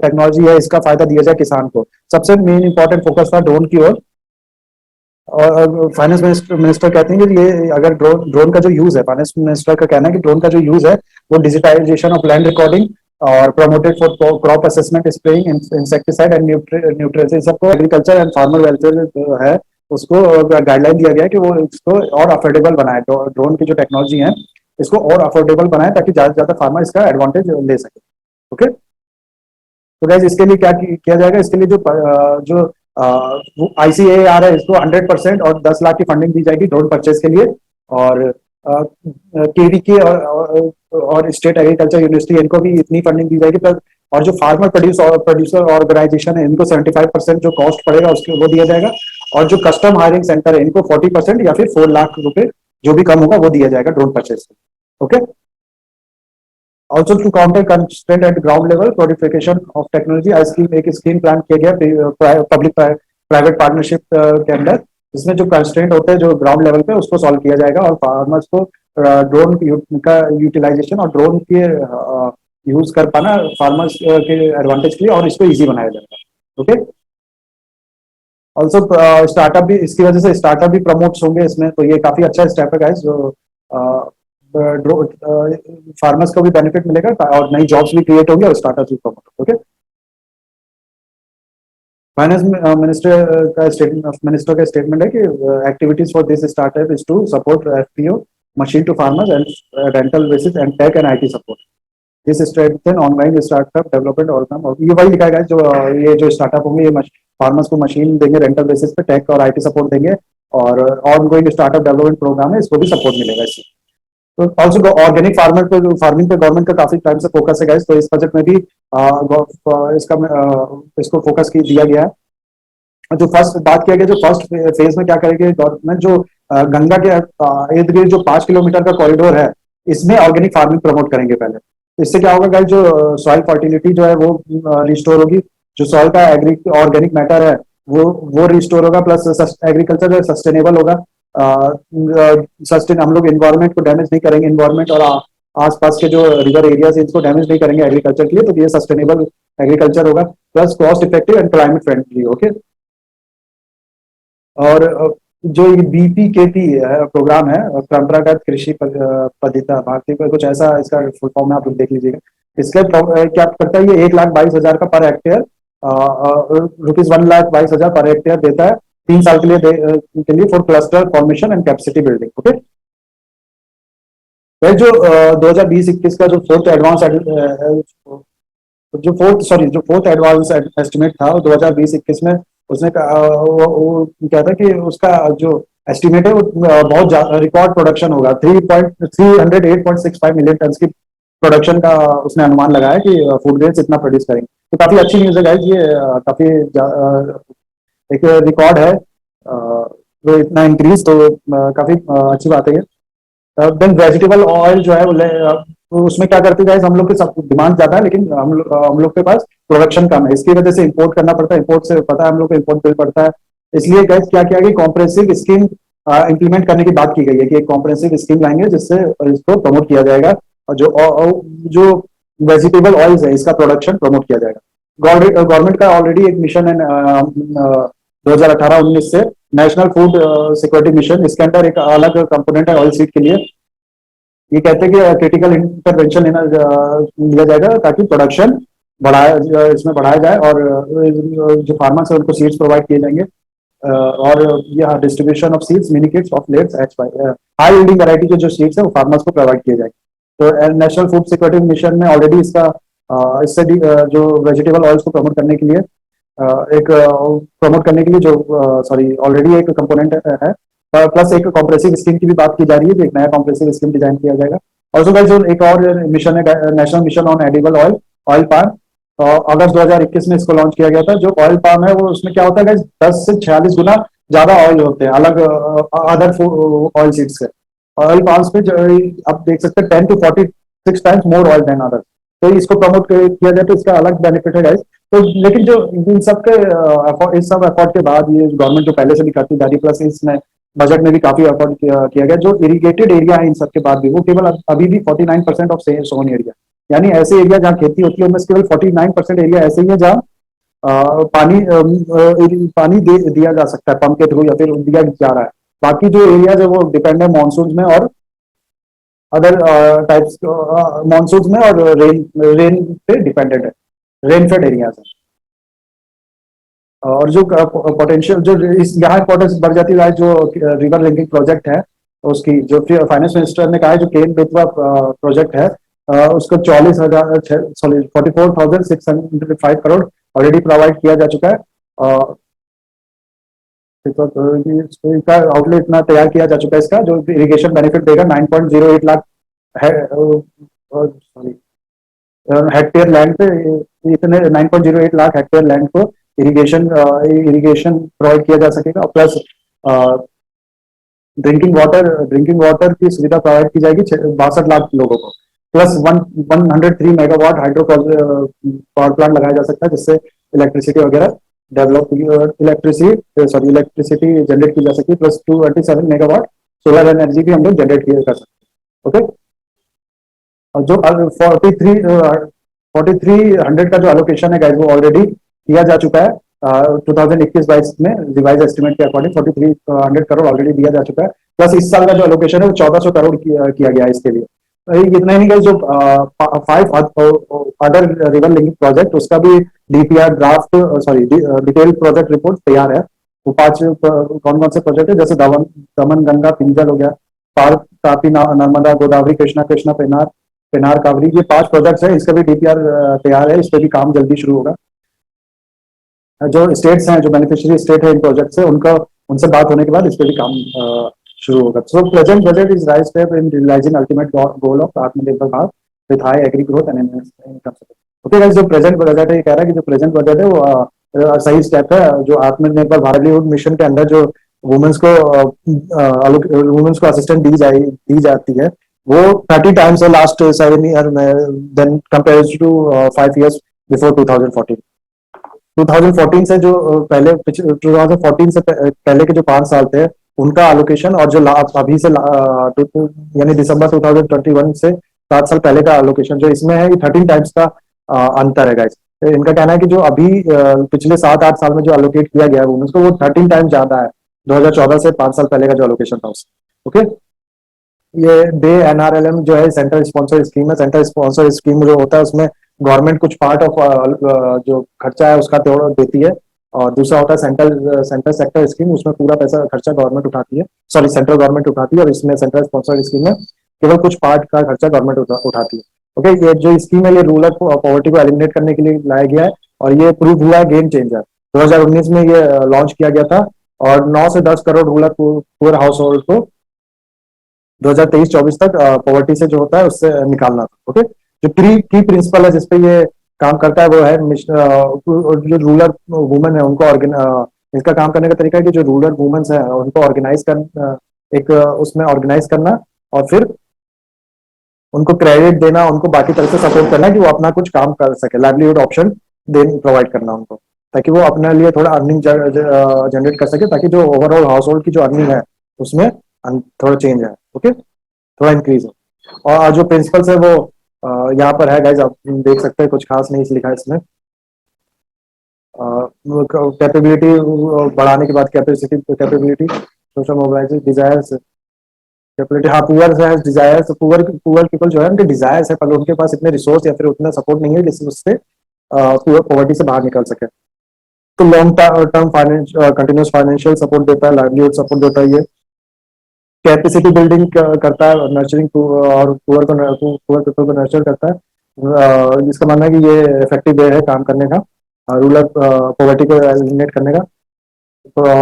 टेक्नोलॉजी है इसका फायदा दिया जाए किसान को। सबसे मेन इंपॉर्टेंट फोकस था ड्रोन की ओर, और फाइनेंस मिनिस्टर कहते हैं कि ये अगर ड्रोन का जो यूज है, फाइनेंस मिनिस्टर का कहना है कि ड्रोन का जो यूज है वो डिजिटाइजेशन ऑफ लैंड रिकॉर्डिंग और promoted for crop assessment, spraying, insecticide and nutrients, सबको एग्रीकल्चर एंड फार्मर वेलफेयर है उसको गाइडलाइन दिया गया है कि वो इसको और अफोर्डेबल बनाए। ड्रोन की जो टेक्नोलॉजी है इसको और अफोर्डेबल बनाए ताकि ज्यादा से ज्यादा फार्मर इसका एडवांटेज ले सके। ओके, तो गाइस इसके लिए क्या किया जाएगा, इसके लिए जो ICAR है इसको 100% और 10 लाख की फंडिंग दी जाएगी ड्रोन परचेज के लिए। और KVK और स्टेट एग्रीकल्चर यूनिवर्सिटी इनको भी इतनी फंडिंग दी जाएगी। प्लस और जो फार्मर प्रोड्यूसर ऑर्गेनाइजेशन है इनको 75% जो कॉस्ट पड़ेगा उसको वो दिया जाएगा। और जो कस्टम हायरिंग सेंटर है इनको 40% या फिर 4 लाख रुपए जो भी कम होगा वो दिया जाएगा ड्रोन परचेज से। Okay, also to counter constraint at ground level proliferation of technology, एक स्कीम प्लान किया गया पब्लिक प्राइवेट पार्टनरशिप के अंदर, जिसमें जो कंस्ट्रेंट होते हैं जो ग्राउंड लेवल पे उसको सॉल्व किया जाएगा और फार्मर्स को ड्रोन का यूटिलाइजेशन और ड्रोन के यूज कर पाना फार्मर्स के एडवांटेज के लिए, और इसको इजी बनाया जाएगा। ओके, ऑल्सो स्टार्टअप भी, इसकी वजह से स्टार्टअप भी प्रमोट्स होंगे इसमें, तो ये काफी अच्छा स्टेप है गाइस, जो फार्मर्स को भी बेनिफिट मिलेगा और नई जॉब्स भी क्रिएट होंगी और स्टार्टअप भी प्रमोट होंगे। ओके, फाइनेंस मिनिस्टर का स्टेटमेंट है कि activities for this startup is to support FPO machine to farmers and rental basis and tech and IT support. This strengthen online startup development और ये वही लिखा है जो ये जो स्टार्टअप होंगे ये फार्मर्स को मशीन देंगे रेंटल बेसिस पे, टेक और आईटी सपोर्ट देंगे, और ongoing startup development programme है, इसको भी सपोर्ट मिलेगा इससे। तो ऑल्सो ऑर्गेनिक फार्मिंग पे गवर्नमेंट का काफी टाइम से फोकस है गाइस, तो इस बजट में भी इसको फोकस दिया गया है। जो फर्स्ट बात किया गया, जो फर्स्ट फेज में क्या करेगी गवर्नमेंट, जो गंगा के इर्द गिर्द जो 5 किलोमीटर का कॉरिडोर है, इसमें ऑर्गेनिक फार्मिंग प्रमोट करेंगे पहले। इससे क्या होगा गाइस, जो सॉइल फर्टिलिटी जो है वो रिस्टोर होगी, जो सॉइल का ऑर्गेनिक मैटर है वो रिस्टोर होगा, प्लस एग्रीकल्चर जो सस्टेनेबल होगा। हम लोग इन्वायरमेंट को डैमेज नहीं करेंगे, इन्वायरमेंट और आसपास के जो रिवर एरियाज है इसको डैमेज नहीं करेंगे एग्रीकल्चर के लिए, तो ये सस्टेनेबल एग्रीकल्चर होगा, plus cost effective and climate friendly. Okay, और जो ये बीपीकेटी प्रोग्राम है, परंपरागत कृषि पद्धति भारतीय का कुछ ऐसा इसका फुल फॉर्म है, आप लोग देख लीजिएगा। इसके क्या करता है, ये 1,22,000 का पर हेक्टेयर, ₹1,22,000 पर हेक्टेयर देता है 3 साल के लिए for cluster formation and capacity building. Okay, वह जो 2020-21 का जो फोर्थ एडवांस एस्टिमेट था 2020-21 में, उसने वो क्या था कि उसका जो एस्टिमेट है वो बहुत रिकॉर्ड प्रोडक्शन होगा, 308.65 मिलियन टन की प्रोडक्शन का उसने अनुमान लगाया कि फूड ग्रेन्स इतना प्रोड्यूस करेंगे। तो काफी अच्छी न्यूज है गाइस, ये काफी एक रिकॉर्ड है, तो इतना इंक्रीज, तो काफी अच्छी बात है ये। देन वेजिटेबल ऑयल जो है तो उसमें क्या करते हैं, हम लोग के सब डिमांड ज्यादा है लेकिन हम लोग के पास प्रोडक्शन कम है, इसकी वजह से इंपोर्ट करना पड़ता है, इंपोर्ट से पता है हम लोग को इंपोर्ट बिल पड़ता है। इसलिए गैस क्या किया गया, कॉम्प्रेसिव स्कीम इंप्लीमेंट करने की बात की गई है कि एक कॉम्प्रेसिव स्कीम लाएंगे जिससे इसको प्रमोट किया जाएगा, और जो वेजिटेबल ऑयल्स है इसका प्रोडक्शन प्रमोट किया जाएगा। गवर्नमेंट का ऑलरेडी एक मिशन है 2018-19 से, नेशनल फूड सिक्योरिटी मिशन, इसके अंदर एक अलग कंपोनेंट है ऑयल सीड के लिए। ये कहते हैं कि क्रिटिकल इंटरवेंशन लिया जाएगा ताकि प्रोडक्शन इसमें बढ़ाया जाए, और जो फार्मर्स है उनको सीड्स प्रोवाइड किए जाएंगे, और यह distribution of seeds mini kits of latest high yielding variety के जो सीड्स है वो फार्मर्स को प्रोवाइड किए जाएंगे। तो नेशनल फूड सिक्योरिटी मिशन में ऑलरेडी इसका इससे जो वेजिटेबल ऑयल्स को प्रमोट करने के लिए जो ऑलरेडी एक कंपोनेंट है, प्लस एक कॉम्प्रेसिव स्कीम की भी बात की जा रही है, जो एक नया कॉम्प्रेसिव स्कीम डिजाइन किया जाएगा। ऑल्सो गाइस, जो एक और मिशन है national mission on edible oil palm, अगस्त 2021 में इसको लॉन्च किया गया था। जो ऑयल पाम है वो उसमें क्या होता है गाइस, 10 से 46 गुना ज्यादा ऑयल होते हैं अलग अदर ऑयल सीड्स से। ऑयल पाम्स पे आप देख सकते हैं 10 to 46 times more oil than other, तो इसको प्रमोट किया जाए तो इसका अलग बेनिफिट है गाइस। तो लेकिन जो इन सब के इस सब एफर्ट के बाद ये गवर्नमेंट जो पहले से भी करती जा रही, प्लस इसमें बजट में भी काफी एफर्ट किया गया, जो इरिगेटेड एरिया है इन सब के बाद भी वो केवल अभी भी 49% ऑफ सोन एरिया, यानी ऐसे एरिया जहाँ खेती होती है उनमें केवल 49% एरिया ऐसे ही है जहाँ पानी दिया जा सकता है पंप के थ्रू या फिर दिया जा रहा है। बाकी जो एरियाज है वो डिपेंड है मानसून में और अदर टाइप्स मानसून में और रेन पे डिपेंडेंट है, रेनफेड एरियाज है। और जो पोटेंशियल जो इस यहाँ इंपॉर्टेंस बढ़ जाती है, जो रिवर लिंकिंग प्रोजेक्ट है उसकी, जो फाइनेंस मिनिस्टर ने कहा है जो केन बेतवा प्रोजेक्ट है उसको 44,605 करोड़ ऑलरेडी प्रोवाइड किया जा चुका है, और इसका आउटले इतना तैयार किया जा चुका है, इसका जो इरिगेशन बेनिफिट देगा 9.08 लाख हेक्टेयर लैंड पे, इतने 9.08 लाख हेक्टेयर लैंड को इरिगेशन प्रोवाइड किया जा सकेगा, प्लस ड्रिंकिंग वाटर की सुविधा प्रोवाइड की जाएगी 62 लाख लोगों को, plus 103 megawatt hydro power plant लगाया जा सकता है जिससे इलेक्ट्रिसिटी वगैरह इलेक्ट्रिसिटी जनरेट की जा सकती है, प्लस 227 मेगावाट सोलर एनर्जी भी हम लोग जनरेट कर सकते हैं। ओके, और जो 4300 का जो एलोकेशन है गाइस वो ऑलरेडी किया जा चुका है 2021-22 में रिवाइज एस्टिमेट के अकॉर्डिंग 4300 करोड़ ऑलरेडी दिया जा चुका है। प्लस इस साल का जो एलोकेशन है वो 1400 करोड़ किया गया है इसके लिए। तो ये इतना ही नहीं गाइस, जो 5 अदर रिवर लिंकिंग प्रोजेक्ट उसका भी DPR draft sorry detailed project report तैयार है। वो 5 कौन कौन से प्रोजेक्ट है, जैसे दमन दमन गंगा पिंजल हो गया, पार तापी नर्मदा गोदावरी कृष्णा कृष्णा पेनार पेनार कावरी, ये 5 प्रोजेक्ट्स है, इसका भी डीपीआर तैयार है, इस पर भी काम जल्दी शुरू होगा। जो स्टेट्स हैं, जो बेनिफिशियरी स्टेट है इन प्रोजेक्ट से, उनका उनसे बात होने के बाद इस पर भी काम शुरू होगा। So present budget is right step in realizing ultimate goal of Atmanirbhar Bharat with high agri growth and income. Okay guys, जो प्रेजेंट बजट है ये कह रहा है कि जो प्रेजेंट बजट है वो सही स्टेप है। जो आत्मनिर्भर भारत मिशन के अंदर जो वुमेन्स को असिस्टेंट दी जाती है वो 30 टाइम्स है लास्ट 7 ईयर में, than compare to 5 years before 2014। 2014 से जो 2014 से पहले के जो 5 साल थे उनका एलोकेशन, और जो अभी से यानी दिसंबर 2021 से 7 साल पहले का एलोकेशन जो इसमें है, ये 13 टाइम्स का अंतर है गाइस। इनका कहना है कि जो अभी पिछले 7-8 साल में जो एलोकेट किया गया है वुमेन्स को, वो 13 टाइम्स ज्यादा है 2014 से 5 साल पहले का जो एलोकेशन था उससे। ओके, ये डे एनआरएलएम जो है सेंट्रल स्पॉन्सर स्कीम है। सेंट्रल स्पॉन्सर स्कीम जो होता है उसमें गवर्नमेंट कुछ पार्ट ऑफ जो खर्चा है उसका देती है, और दूसरा होता है सेंट्रल सेक्टर स्कीम, उसमें पूरा पैसा खर्चा गवर्नमेंट उठाती है, सॉरी सेंट्रल गवर्नमेंट उठाती है, और इसमें सेंट्रल स्पॉन्सर स्कीम में केवल कुछ पार्ट का खर्चा गवर्नमेंट उठाती है। ओके, ये जो स्कीम है ये रूरल पॉवर्टी को एलिमिनेट करने के लिए लाया गया है, और ये प्रूव हुआ गेम चेंजर। 2019 में ये लॉन्च किया गया था, और 9 से 10 crore rural poor house hold को 2023-24 तक पॉवर्टी से जो होता है उससे निकालना था। ओके, जो की प्रिंसिपल है जिसपे ये काम करता है वो है जो रूरल वुमेन है उनको इसका काम करने का तरीका है कि जो रूरल वुमेन्स है उनको ऑर्गेनाइज कर एक उसमें ऑर्गेनाइज करना, और फिर उनको क्रेडिट देना, उनको बाकी तरह से सपोर्ट करना कि वो अपना कुछ काम कर सके, लाइवलीहुड ऑप्शन प्रोवाइड करना उनको, ताकि वो अपने लिए थोड़ा अर्निंग जनरेट कर सके, ताकि जो ओवरऑल हाउस होल्ड की जो अर्निंग है उसमें थोड़ा चेंज है। ओके, थोड़ा इंक्रीज हो। और जो प्रिंसिपल्स है वो यहाँ पर है गाइज, आप देख सकते हैं, कुछ खास नहीं लिखा है इसमें। कैपेबिलिटी बढ़ाने के बाद capability social mobilization desires capability, हाँ पुअर है डिजायर्स, पुअर पीपल जो है उनके डिजायर्स है पर उनके पास इतने रिसोर्स या फिर उतना सपोर्ट नहीं है जिससे उससे पुअर पॉवर्टी से बाहर निकल सके। तो long term finance continuous financial support देता है, लाइवलीहुड सपोर्ट देता है, ये कैपेसिटी बिल्डिंग करता है, नर्चरिंग और पुअर पीपल को नर्चर करता है। जिसका मानना है कि ये इफेक्टिव वे है काम करने का, रूरल पॉवर्टी को एलिमिनेट करने का।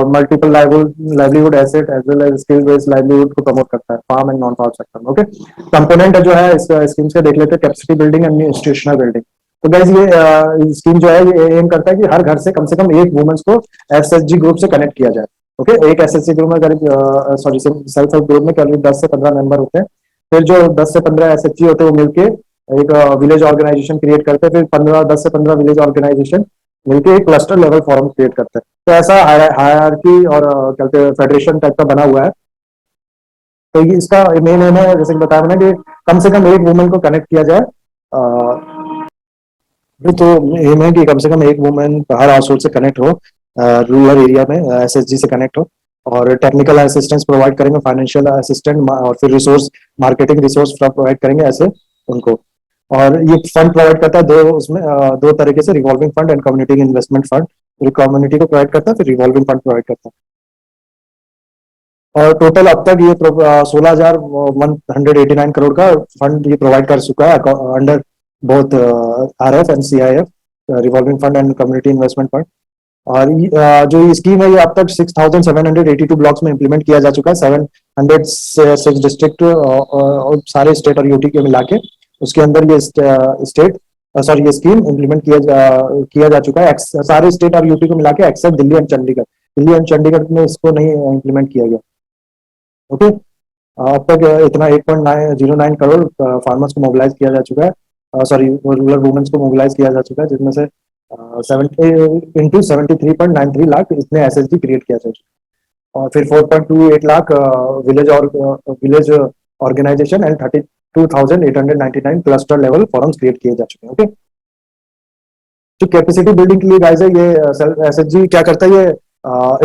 Multiple livelihood asset as well as skill based livelihood को प्रमोट करता है farm and non farm sector में। ओके, कंपोनेंट जो है इस स्कीम से देख लेते हैं, capacity building and institutional building. तो गाइस ये स्कीम जो है ये एम करता है कि हर घर से कम एक वुमेन्स को एसएचजी ग्रुप से कनेक्ट किया जाए। ओके, एक एसएचजी ग्रुप में करीब सॉरी सेल्फ हेल्प ग्रुप में करीब 10 से 15 मेंबर होते हैं। फिर जो 10 से 15 एसएचजी होते हैं वो मिलके एक विलेज ऑर्गेनाइजेशन क्रिएट करते हैं, फिर 10 से 15 विलेज ऑर्गेनाइजेशन मिलकर एक क्लस्टर लेवल फॉरम क्रिएट करते हैं। तो ऐसा हायरार्की और कहते हैं फेडरेशन टाइप का बना हुआ है। तो ये इसका मेन एम है, जैसे कि बताया मैंने, कि कम से कम एक वुमेन को कनेक्ट किया जाए। तो एम है कि कम से कम एक वुमेन हर हाउस होल्ड से कनेक्ट हो, रूरल एरिया में एसएचजी से कनेक्ट हो, और टेक्निकल असिस्टेंस प्रोवाइड करेंगे, फाइनेंशियल असिस्टेंट, और फिर रिसोर्स मार्केटिंग रिसोर्स प्रोवाइड करेंगे ऐसे उनको। और ये फंड प्रोवाइड करता है उसमें दो तरीके से, revolving fund and community investment fund. Community को प्रोवाइड करता है, फिर रिवॉल्विंग फंड प्रोवाइड करता है। और टोटल अब तक ये 16,189 करोड़ का फंड ये प्रोवाइड कर चुका है under both RF and CIF, revolving fund and community investment fund. और जो ये स्कीम है ये अब तक 6,782 ब्लॉक्स में इंप्लीमेंट किया जा चुका है, 706 डिस्ट्रिक्ट और सारे स्टेट और यूटी के मिला के उसके अंदर ये ये स्कीम इंप्लीमेंट किया जा चुका है। सारे स्टेट और यूटी को मिला के, except Delhi and Chandigarh. Delhi and Chandigarh में इसको नहीं इंप्लीमेंट किया गया। ओके, अब तक इतना 8.09 करोड़ फार्मर्स को मोबिलाइज किया जा चुका है, सॉरी रूरल वुमेन्स को मोबिलाइज किया जा चुका है, जिसमें से 73.93 लाख इतने एसएचजी क्रिएट किया जा चुका है। और फिर 4.28 lakh village organization and 2899 cluster level forums create किए जा चुके हैं। ओके, जो कैपेसिटी बिल्डिंग के लिए गाइस है, ये एसएचजी क्या करता है, ये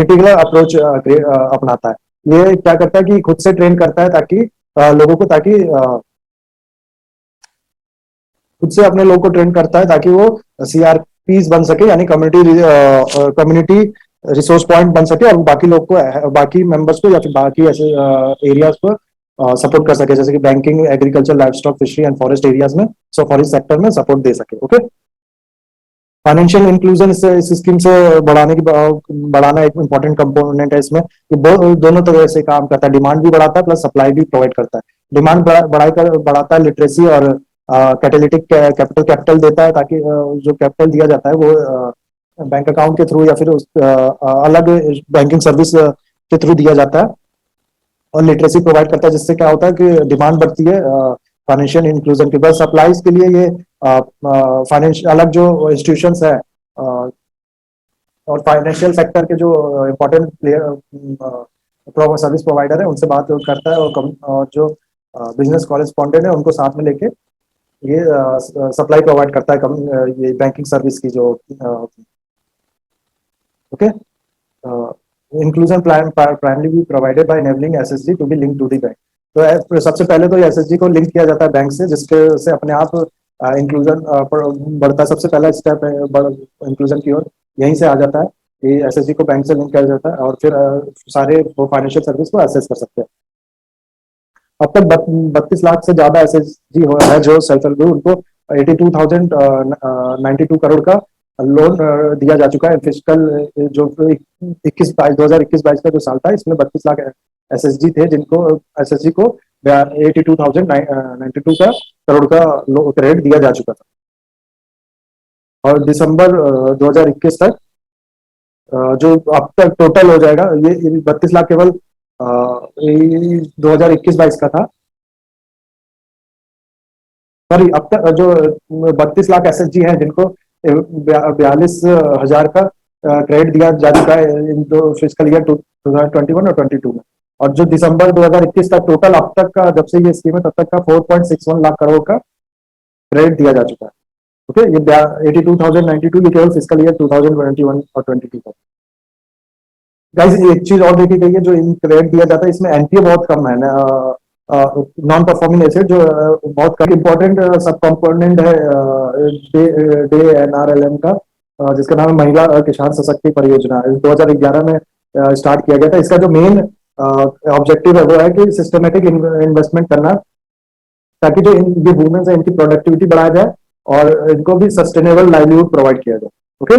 इंटीग्रल अप्रोच अपनाता है। ये क्या करता है कि खुद से ट्रेन करता है ताकि लोगों को, ताकि खुद से अपने लोगों को ट्रेन करता है ताकि वो सीआरपीस बन सके, यानी कम्युनिटी रिसोर्स पॉइंट बन सके, और बाकी लोग को, बाकी मेंबर्स को या फिर बाकी ऐसे एरियाज को सपोर्ट कर सके, जैसे कि banking, agriculture, life stock, fishery and forest areas में, सो फॉरेस्ट सेक्टर में सपोर्ट दे सके। ओके, फाइनेंशियल इंक्लूजन इस स्कीम से बढ़ाना एक इंपॉर्टेंट कंपोनेंट है इसमें। ये दोनों तरह से काम करता है, डिमांड भी बढ़ाता है प्लस सप्लाई भी प्रोवाइड करता है। डिमांड बढ़ाता है लिटरेसी और कैटेलिटिक कैपिटल देता है, ताकि जो कैपिटल दिया जाता है वो बैंक अकाउंट के थ्रू या फिर अलग बैंकिंग सर्विस के थ्रू दिया जाता है, और लिटरेसी प्रोवाइड करता है, जिससे क्या होता है कि डिमांड बढ़ती है फाइनेंशियल इंक्लूजन की। बस सप्लाईज के लिए ये फाइनेंशियल अलग जो इंस्टीट्यूशंस है और फाइनेंशियल सेक्टर के जो इम्पोर्टेंट प्लेयर सर्विस प्रोवाइडर है उनसे बात करता है, और जो बिजनेस कॉरेस्पॉन्डेंट है उनको साथ में लेके ये सप्लाई प्रोवाइड करता है ये बैंकिंग सर्विस की जो okay. Inclusion plan primarily provided by enabling SSG to be link to the bank. तो सबसे पहले तो एसएसजी को लिंक किया जाता है बैंक से, जिसके से अपने आप इंक्लूजन बढ़ता है। सबसे पहला स्टेप है इंक्लूजन की ओर, यहीं से आ जाता है कि एसएसजी को बैंक से लिंक किया जाता है, और फिर सारे वो फाइनेंशियल सर्विस को एक्सेस कर सकते हैं। अब तक 32 लाख से ज्यादा एसएसजी है जो सेल्फ हेल्प ग्रुप, उनको 82,092 करोड़ का लोन दिया जा चुका है। फिजिकल जो 2021-22 का जो साल था, इसमें 32 लाख एसएसजी थे, जिनको एसएसजी को 82,092 का करोड़ का क्रेडिट दिया जा चुका था। और दिसंबर 2021 तक जो अब तक टोटल हो जाएगा, ये 32 लाख केवल 2021-22 का था। सॉरी, अब तक जो 32 लाख एसएचजी हैं जिनको 42,000 का क्रेडिट दिया जा चुका है इन दो फिजिकल ईयर 2021 और 22 में। और जो दिसंबर 2021 तक टोटल अब तक का, जब से ये स्कीम है तब तक का 4.61 लाख करोड़ का क्रेडिट दिया जा चुका है। ओके, ये 82,092 ये केवल फिजिकल ईयर 2021 और 22 का। गाइस, एक चीज और देखी गई है, जो इन क्रेडिट दिया जाता है इसमें एनपीए बहुत कम है, नॉन परफॉर्मिंग एसेट जो बहुत कम इंपॉर्टेंट सब कंपोनेंट है डे एनआरएलएम का, जिसका नाम है महिला किसान सशक्ति परियोजना। 2011 में स्टार्ट किया गया था। इसका जो मेन ऑब्जेक्टिव है वो है कि सिस्टमेटिक इन्वेस्टमेंट करना, ताकि जो ये वुमेन्स है इनकी प्रोडक्टिविटी बढ़ाया जाए और इनको भी सस्टेनेबल लाइवलीहुड प्रोवाइड किया जाए। ओके,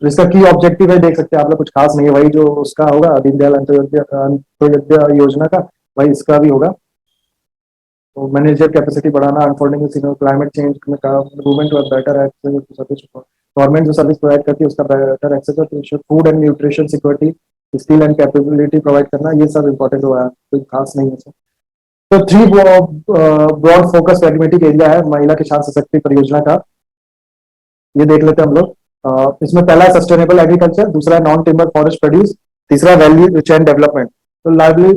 तो इसका की ऑब्जेक्टिव है, देख सकते हैं आप लोग, कुछ खास नहीं है, वही जो उसका होगा दीनदयाल अंत्योदय योजना का, वही इसका भी होगा। तो मैनेजर कैपेसिटी बढ़ाना, अनफोल्डिंग क्लाइमेट चेंज में women to better access to service, government जो सर्विस प्रोवाइड करती है उसका better access, food and nutrition security, skill and capability provide करना, ये सब इंपॉर्टेंट हुआ है, कोई खास नहीं है। तो 3 ब्रॉड फोकस थेमेटिक एरिया है महिला किसान सशक्ति परियोजना का, ये देख लेते हैं हम लोग। इसमें पहला है सस्टेनेबल एग्रीकल्चर, दूसरा है नॉन टिम्बर फॉरेस्ट प्रोड्यूस, तीसरा वैल्यू चेन डेवलपमेंट। तो lively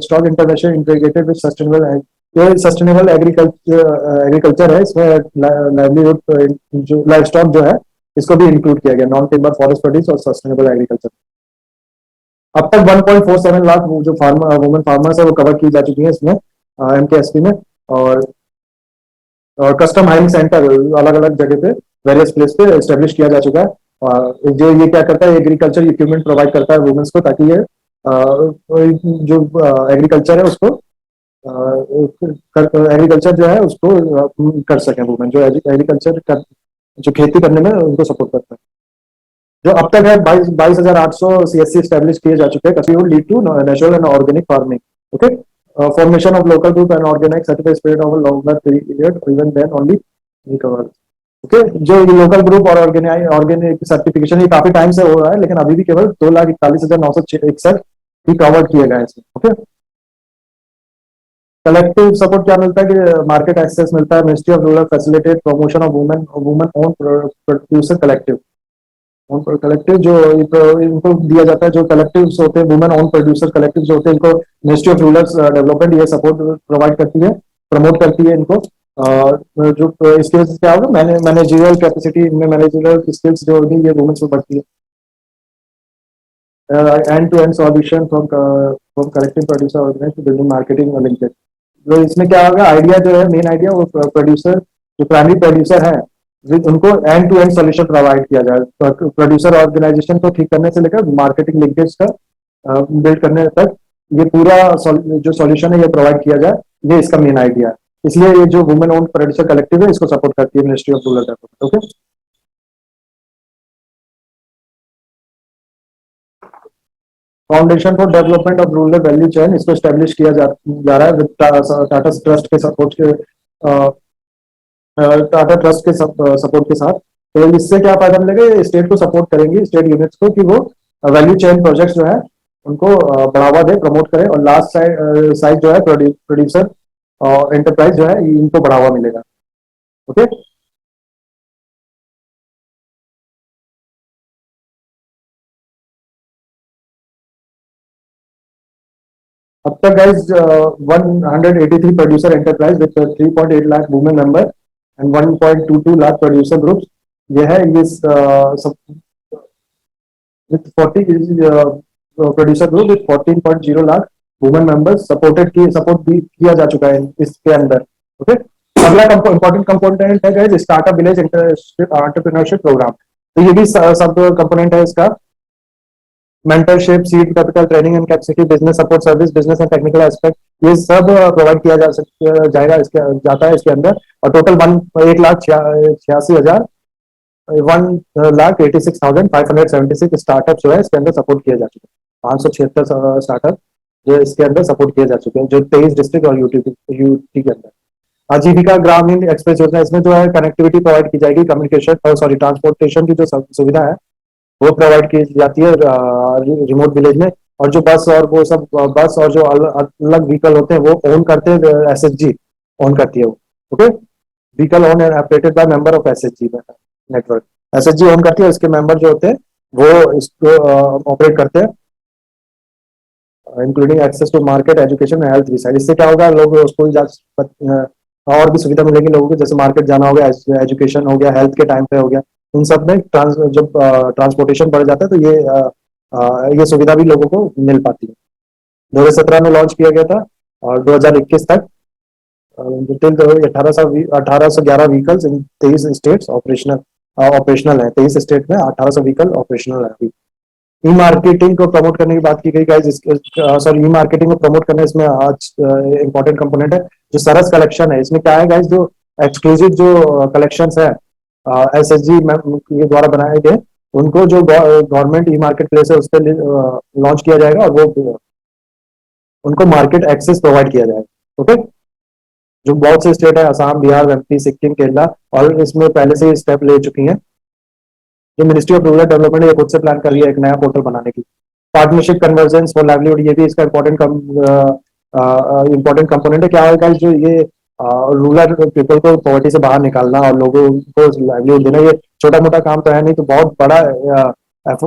stock intervention integrated with sustainable, ये सस्टेनेबल एग्रीकल्चर है, इसमें लाइवलीहुड जो लाइफ स्टॉक जो है इसको भी इंक्लूड किया गया, नॉन टिम्बर फॉरेस्ट प्रोड्यूस और सस्टेनेबल एग्रीकल्चर। अब तक 1.47 लाख जो वुमेन फार्मर्स है वो कवर की जा चुकी है इसमें एमकेएसपी में। और कस्टम हायरिंग सेंटर अलग अलग जगह पे वेरियस प्लेस पे एस्टेब्लिश किया जा चुका है। और जो ये क्या करता है, एग्रीकल्चर इक्विपमेंट प्रोवाइड करता है वुमेन्स को, ताकि ये जो एग्रीकल्चर है उसको एग्रीकल्चर जो है उसको कर सकें वुमेन, जो एग्रीकल्चर जो खेती करने में उनको सपोर्ट करता है। जो अब तक है 22,800 सीएससी एस्टेब्लिश किए जा चुके हैं, lead to natural and organic farming. Okay, formation of local group and organic certified spread over longer period, even then only recover. Okay, जो लोकल ग्रुप और ऑर्गेनिक सर्टिफिकेशन ये काफी टाइम से हो रहा है, लेकिन अभी भी केवल 2,41,961 ही कवर किए गए इसमें। ओके, कलेक्टिव सपोर्ट क्या मिलता है कि मार्केट एक्सेस मिलता है, ministry of rural facilitate promotion of women own producer collective जो इनको दिया जाता है, जो कलेक्टिव होते हैं वुमेन ओन प्रोड्यूसर कलेक्टिव जो होते हैं, इनको मिनिस्ट्री ऑफ रूरल डेवलपमेंट ये सपोर्ट प्रोवाइड करती है। प्रमोट करती है इनको। जो स्किल्स क्या होगा, मैनेजरियल कैपेसिटी, इनमें मैनेजरियल स्किल्स जो होगी ये वुमेन्स में बढ़ती है। End to end solution from collective producer organize to building marketing और लिंकेज। तो इसमें क्या होगा, आइडिया जो है, मेन आइडिया वो प्रोड्यूसर, जो प्राइमरी प्रोड्यूसर है, उनको end to end solution provide किया जाए, प्रोड्यूसर ऑर्गेनाइजेशन को ठीक करने से लेकर मार्केटिंग लिंकेज का बिल्ड करने तक, ये पूरा जो सॉल्यूशन है ये प्रोवाइड किया जाए, ये इसका मेन आइडिया है। इसलिए ये जो वुमेन ओन प्रोड्यूसर कलेक्टिव है इसको सपोर्ट करती है ministry of rural development. Okay, foundation for development of rural value chain, इसको स्टैब्लिश किया जा रहा है विद टाटा ट्रस्ट के सपोर्ट के, टाटा ट्रस्ट के सपोर्ट के साथ। तो इससे क्या फायदा मिलेगा, स्टेट को सपोर्ट करेंगे, स्टेट यूनिट्स को, कि वो वैल्यू चेन प्रोजेक्ट्स जो है उनको बढ़ावा दे, प्रमोट करें, और लास्ट साइड जो है प्रोड्यूसर और एंटरप्राइज जो है इनको बढ़ावा मिलेगा। ओके, अब तक guys 183 producer enterprise with 3.8 lakh women member and 1.22 lakh producer groups, ये है, ये सब with 40 producer group with 14.0 lakh women members support भी किया जा चुका है इसके अंदर। ओके, अगला इंपॉर्टेंट कंपोनेंट है guys startup village entrepreneurship program. तो ये भी सब कंपोनेंट है इसका। Mentorship, seed capital, training and capacity, business support service, business and technical aspect, ये सब प्रोवाइड किया जाएगा इसके जाता है इसके अंदर। और टोटल 1,86,000 1,86,576 स्टार्टअप जो है इसके अंदर सपोर्ट किए जा चुके हैं। 576 स्टार्टअप जो इसके अंदर सपोर्ट किए जा चुके हैं, जो 23 डिस्ट्रिक्ट और यूटी के अंदर। आजीविका ग्रामीण एक्सप्रेस योजना, इसमें जो है कनेक्टिविटी प्रोवाइड की जाएगी, कम्युनिकेशन सॉरी ट्रांसपोर्टेशन की जो सुविधा है वो प्रोवाइड की जाती है रिमोट विलेज में। और जो बस और वो सब बस और जो अलग व्हीकल होते हैं वो ओन करते हैं, एसएचजी ओन करती है वो। Okay, vehicle own and operated by member of SHG network, SHG own करती है, उसके मेंबर जो होते हैं वो इसको ऑपरेट करते हैं, including access to market, education and health reside. इससे क्या होगा, लोग स्कूल जा और भी सुविधा मिलेगी लोगों को, जैसे मार्केट जाना हो गया, एजुकेशन हो गया, हेल्थ के टाइम पे हो गया, इन सब में जब ट्रांसपोर्टेशन बढ़ जाता है तो ये सुविधा भी लोगों को मिल पाती है। 2017 में लॉन्च किया गया था और 2021 तक टिल 1811 व्हीकल्स इन 23 स्टेट्स ऑपरेशनल है। 23 स्टेट में 1800 व्हीकल ऑपरेशनल है अभी। ई मार्केटिंग को प्रमोट करने की बात की गई गाइस, सॉरी, ई मार्केटिंग को प्रमोट करना इसमें आज इंपॉर्टेंट कंपोनेंट है। जो सरस कलेक्शन है, इसमें क्या है गाइस, जो एक्सक्लूसिव जो कलेक्शंस है एसएचजी के द्वारा बनाए गए, उनको जो गवर्नमेंट ई मार्केट प्लेस है उस पर लॉन्च किया जाएगा और वो उनको मार्केट एक्सेस प्रोवाइड किया जाएगा। ओके, जो बहुत से स्टेट है, असम, बिहार, एमपी, सिक्किम, केरला, और इसमें पहले से ही स्टेप ले चुकी हैं। जो मिनिस्ट्री ऑफ रूरल डेवलपमेंट ये खुद से प्लान कर रही है एक नया पोर्टल बनाने की। पार्टनरशिप कन्वर्जेंस फॉर लाइवलीहुड, ये भी इसका इंपॉर्टेंट कंपोनेंट है। क्या है गाइस, जो ये रूरल पीपल को पॉवर्टी से बाहर निकालना और लोगों को लाइवलीहुड देना, ये छोटा मोटा काम तो है नहीं, तो बहुत बड़ा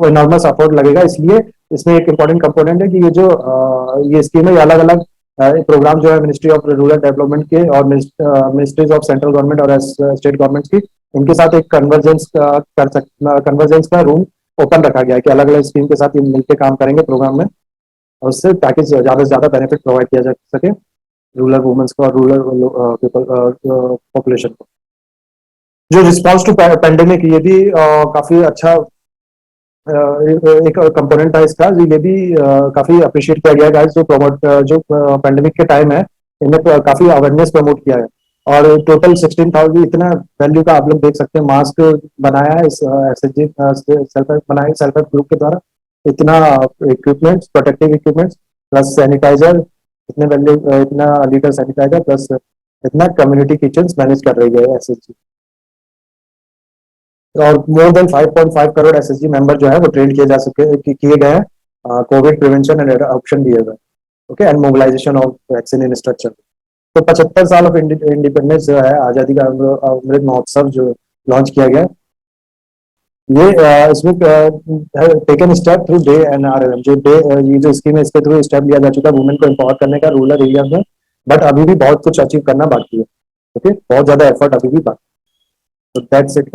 इनॉर्मस एफर्ट लगेगा। इसलिए इसमें एक इंपॉर्टेंट कंपोनेंट है कि ये जो ये स्कीम है, ये अलग अलग प्रोग्राम जो है मिनिस्ट्री ऑफ रूरल डेवलपमेंट के और मिनिस्ट्रीज ऑफ सेंट्रल गवर्नमेंट और स्टेट गवर्नमेंट की, इनके साथ एक कन्वर्जेंस का रूम ओपन रखा गया है कि अलग अलग स्कीम के साथ ये मिलकर काम करेंगे प्रोग्राम में, और उससे ताकि ज्यादा से ज्यादा बेनिफिट प्रोवाइड किया जा सके रूरल वुमेन्स को और रूरल पीपल पॉपुलेशन को। जो रिस्पॉन्स टू पेंडेमिक, ये भी काफी अच्छा एक कंपोनेंट था इसका, ये भी काफी अप्रिशिएट किया गया है। जो पेंडेमिक के टाइम है, इन्हें काफी अवेयरनेस प्रमोट किया है। और टोटल 16,000 इतना वैल्यू का आप लोग देख सकते हैं मास्क बनाया है इस एसएचजी सेल्फ हेल्प ग्रुप के द्वारा। इतना equipments, protective equipments plus sanitizer, इतना लीटर सैनिटाइजर प्लस इतना कम्युनिटी किचन मैनेज कर रही है एसएचजी। और more than 5.5 crore SHG member जो है वो ट्रेन किए गए हैं COVID prevention and option behaviour. Okay, and mobilization of vaccine infrastructure. तो 75 साल ऑफ इंडिपेंडेंस जो है, आजादी का अमृत महोत्सव जो लॉन्च किया गया, ये इसमें taken step through day NRLM, जो डे ये जो स्कीम है इसके थ्रू स्टेप लिया जा चुका है वुमेन को एम्पावर करने का रूरल एरिया में बट अभी भी बहुत कुछ अचीव करना बाकी है. ओके, बहुत ज्यादा एफर्ट अभी भी बाकी. तो दैट्स इट.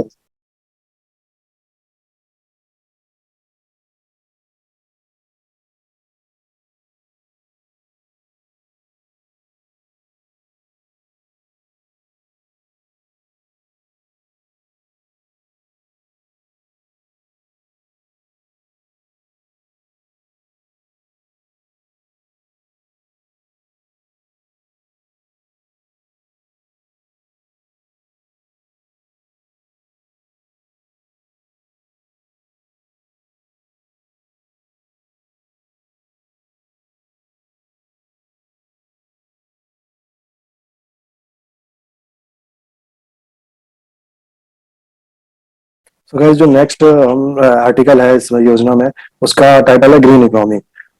So guys, जो नेक्स्ट हम आर्टिकल है इस योजना में, उसका टाइटल है ग्रीन इकोनॉमी.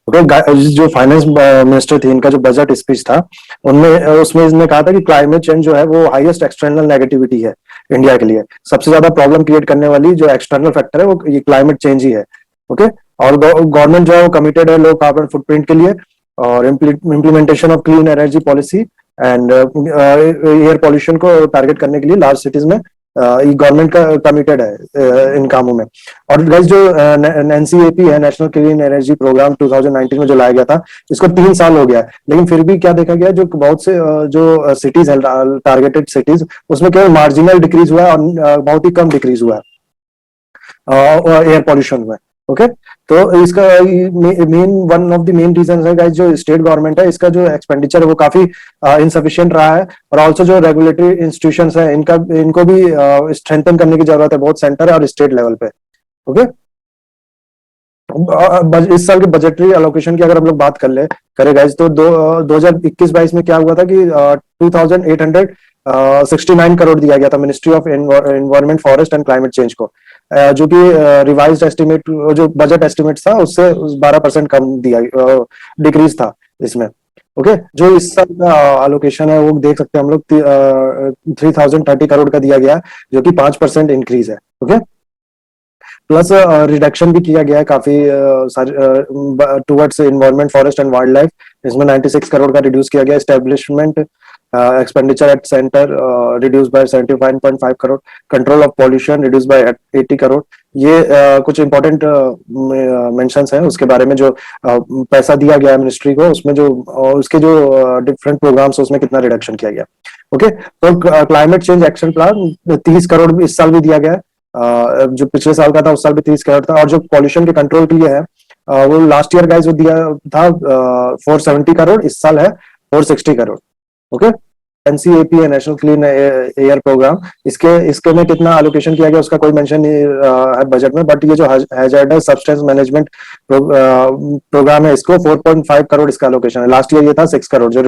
ओके, जो फाइनेंस मिनिस्टर थी, इनका जो बजट स्पीच था, उनमें उसमें इसने कहा था कि क्लाइमेट चेंज जो है वो हाईएस्ट एक्सटर्नल नेगेटिविटी है इंडिया के लिए. सबसे ज्यादा प्रॉब्लम क्रिएट करने वाली जो एक्सटर्नल फैक्टर है वो ये क्लाइमेट चेंज ही है. ओके, और गवर्नमेंट जो है वो कमिटेड है लो कार्बन फुटप्रिंट के लिए, और implementation of clean energy policy and air pollution को टारगेट करने के लिए लार्ज सिटीज में ये गवर्नमेंट का कमिटेड है इन कामों में. और गाइस, जो एनसीएपी है, नेशनल क्लीन एनर्जी प्रोग्राम 2019 में जो लाया गया था, इसको 3 साल हो गया है, लेकिन फिर भी क्या देखा गया, जो बहुत से जो सिटीज है, टारगेटेड सिटीज, उसमें केवल मार्जिनल डिक्रीज हुआ है, और बहुत ही कम डिक्रीज हुआ है एयर पॉल्यूशन में. ओके, तो इसका main one of the main reason है गाइस, जो स्टेट गवर्नमेंट है, इसका जो एक्सपेंडिचर है वो काफी इनसफिशिएंट रहा है. और ऑल्सो जो रेगुलेटरी इंस्टीट्यूशंस है, इनको भी स्ट्रेंथन करने की जरूरत है, बहुत सेंटर और स्टेट लेवल पे. ओके, इस साल के बजटरी एलोकेशन की अगर हम लोग बात करें गाइस, तो 2021-22 में क्या हुआ था कि 2869 करोड़ दिया गया था ministry of environment, forest and climate change को, जो कि रिवाइज्ड एस्टिमेट, जो बजट एस्टिमेट था उससे 12% कम दिया, डिक्रीज था इसमें. ओके, जो इस साल का एलोकेशन है वो देख सकते हैं हम लोग, 3030 करोड़ का दिया गया, जो कि 5% इंक्रीज है. ओके, प्लस रिडक्शन भी किया गया है काफी towards environment, forest and wild life. इसमें 96 करोड़ का रिड्यूस किया गया. Establishment expenditure at centre reduce by 75.5 crore. Control of pollution reduce by 80 crore. ये कुछ इंपॉर्टेंट मेंशंस हैं उसके बारे में, जो पैसा दिया गया है मिनिस्ट्री को, उसमें जो उसके जो डिफरेंट प्रोग्राम्स उसमें कितना रिडक्शन किया गया. ओके, तो climate change action plan 30 crore इस साल भी दिया गया है. जो पिछले साल का था उस साल भी 30 करोड़ था. और जो पॉल्यूशन के कंट्रोल के लिए है, वो लास्ट ईयर गाइस वो दिया था 470 करोड़, इस साल है 460 करोड़. ओके, एनसीएपी है, नेशनल क्लीन एयर प्रोग्राम, इसके इसके में कितना एलोकेशन किया गया उसका कोई मेंशन नहीं है बजट में. बट ये जो हैजार्डस सब्सटेंस मैनेजमेंट प्रोग्राम है, इसको 4.5 करोड़ इसका एलोकेशन है. लास्ट ईयर ये था 6 करोड़, जो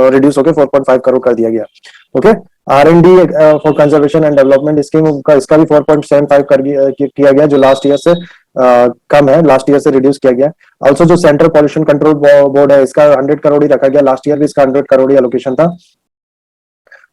रिड्यूस होकर 4.5 करोड़ कर दिया गया. Okay, R&D for conservation and development scheme का, इसका भी 4.75 किया गया, जो लास्ट ईयर से कम है, लास्ट ईयर से रिड्यूस किया गया. ऑल्सो जो सेंट्रल पॉल्यूशन कंट्रोल बोर्ड है, इसका 100 करोड़ ही रखा गया. लास्ट ईयर भी इसका 100 करोड़ ही एलोकेशन था.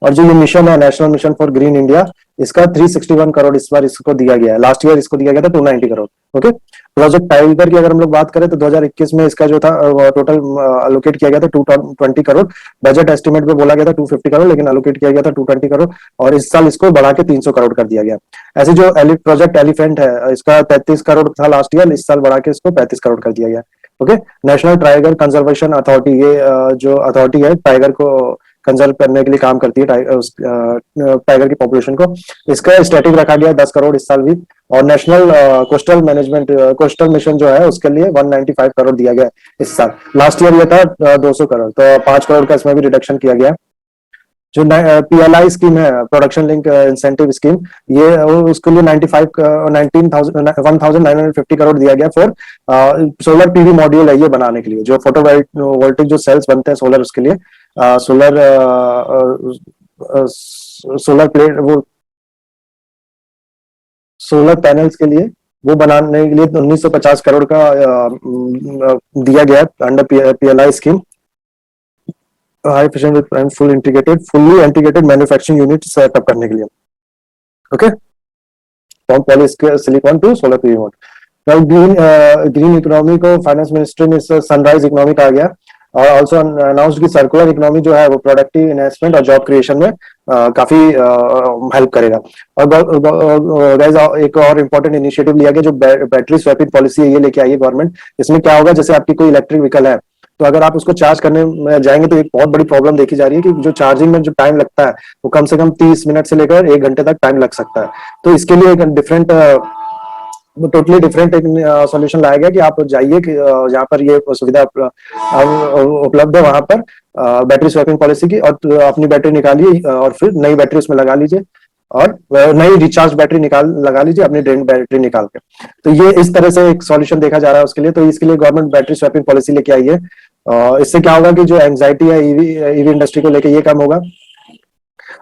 और जो ये मिशन है, national mission for green India, इसका 361 करोड़ इस बार इसको दिया गया है. लास्ट ईयर इसको दिया गया था 290 करोड़. ओके, प्रोजेक्ट टाइगर की अगर हम लोग बात करें तो 2021 में इसका जो था टोटल अलोकेट किया गया था 220 करोड़. बजट एस्टिमेट में बोला गया था 250 करोड़, लेकिन अलोकेट किया गया था 220 करोड़, और इस साल इसको बढ़ा के 300 करोड़ कर दिया गया. ऐसे जो प्रोजेक्ट एलिफेंट है, इसका 33 करोड़ था लास्ट ईयर, इस साल बढ़ा के इसको 35 करोड़ कर दिया गया. Okay, national tiger conservation authority, ये जो अथॉरिटी है टाइगर को कंजर्व करने के लिए काम करती है, टाइगर की पॉपुलेशन को, इसका स्टैटिक रखा गया 10 करोड़ इस साल भी. और national coastal management, coastal mission जो है उसके लिए 195 करोड़ दिया गया इस साल. लास्ट ईयर ये था 200 करोड़, तो 5 करोड़ का इसमें भी रिडक्शन किया गया. जो पीएलआई स्कीम है, प्रोडक्शन लिंक इंसेंटिव स्कीम, ये उसके लिए 1950 करोड़ दिया गया फॉर सोलर पीवी मॉड्यूल है ये बनाने के लिए, जो फोटोवोल्टिक जो सेल्स बनते हैं सोलर, उसके लिए सोलर सोलर प्लेट, वो सोलर पैनल्स के लिए वो बनाने के लिए 1950 करोड़ का दिया गया under PLI scheme. High efficient fully integrated manufacturing unit setup करने के लिए. Okay, from polysilicon to solar PV mode. Green economy को फाइनेंस मिनिस्ट्री ने सनराइज इकोनॉमी कहा गया. और ऑल्सो अनाउंस्ड कि सर्कुलर इकोनॉमी जो है वो प्रोडक्टिव इन्वेस्टमेंट और जॉब क्रिएशन में काफी हेल्प करेगा। और गाइस एक और इम्पोर्टेंट इनिशिएटिव लिया गया जो बैटरी स्वैपिंग पॉलिसी है, ये लेके आई है गवर्नमेंट। इसमें क्या होगा, जैसे आपकी कोई इलेक्ट्रिक व्हीकल है तो अगर आप उसको चार्ज करने में जाएंगे तो एक बहुत बड़ी प्रॉब्लम देखी जा रही है कि जो चार्जिंग में जो टाइम लगता है वो कम से कम 30 मिनट से लेकर 1 घंटे तक टाइम लग सकता है। तो इसके लिए एक डिफरेंट टोटली डिफरेंट एक सॉल्यूशन लाया गया कि आप जाइए कि जहाँ पर ये सुविधा उपलब्ध है वहां पर बैटरी स्वैपिंग पॉलिसी की, और अपनी बैटरी निकालिए और फिर नई बैटरी उसमें लगा लीजिए और नई रिचार्ज बैटरी लगा लीजिए अपनी ड्रेन बैटरी निकाल के। तो ये इस तरह से एक सॉल्यूशन देखा जा रहा है उसके लिए। तो इसके लिए गवर्नमेंट बैटरी स्वैपिंग पॉलिसी लेके आई है। इससे क्या होगा कि जो एंग्जाइटी है ईवी इंडस्ट्री को लेके ये कम होगा।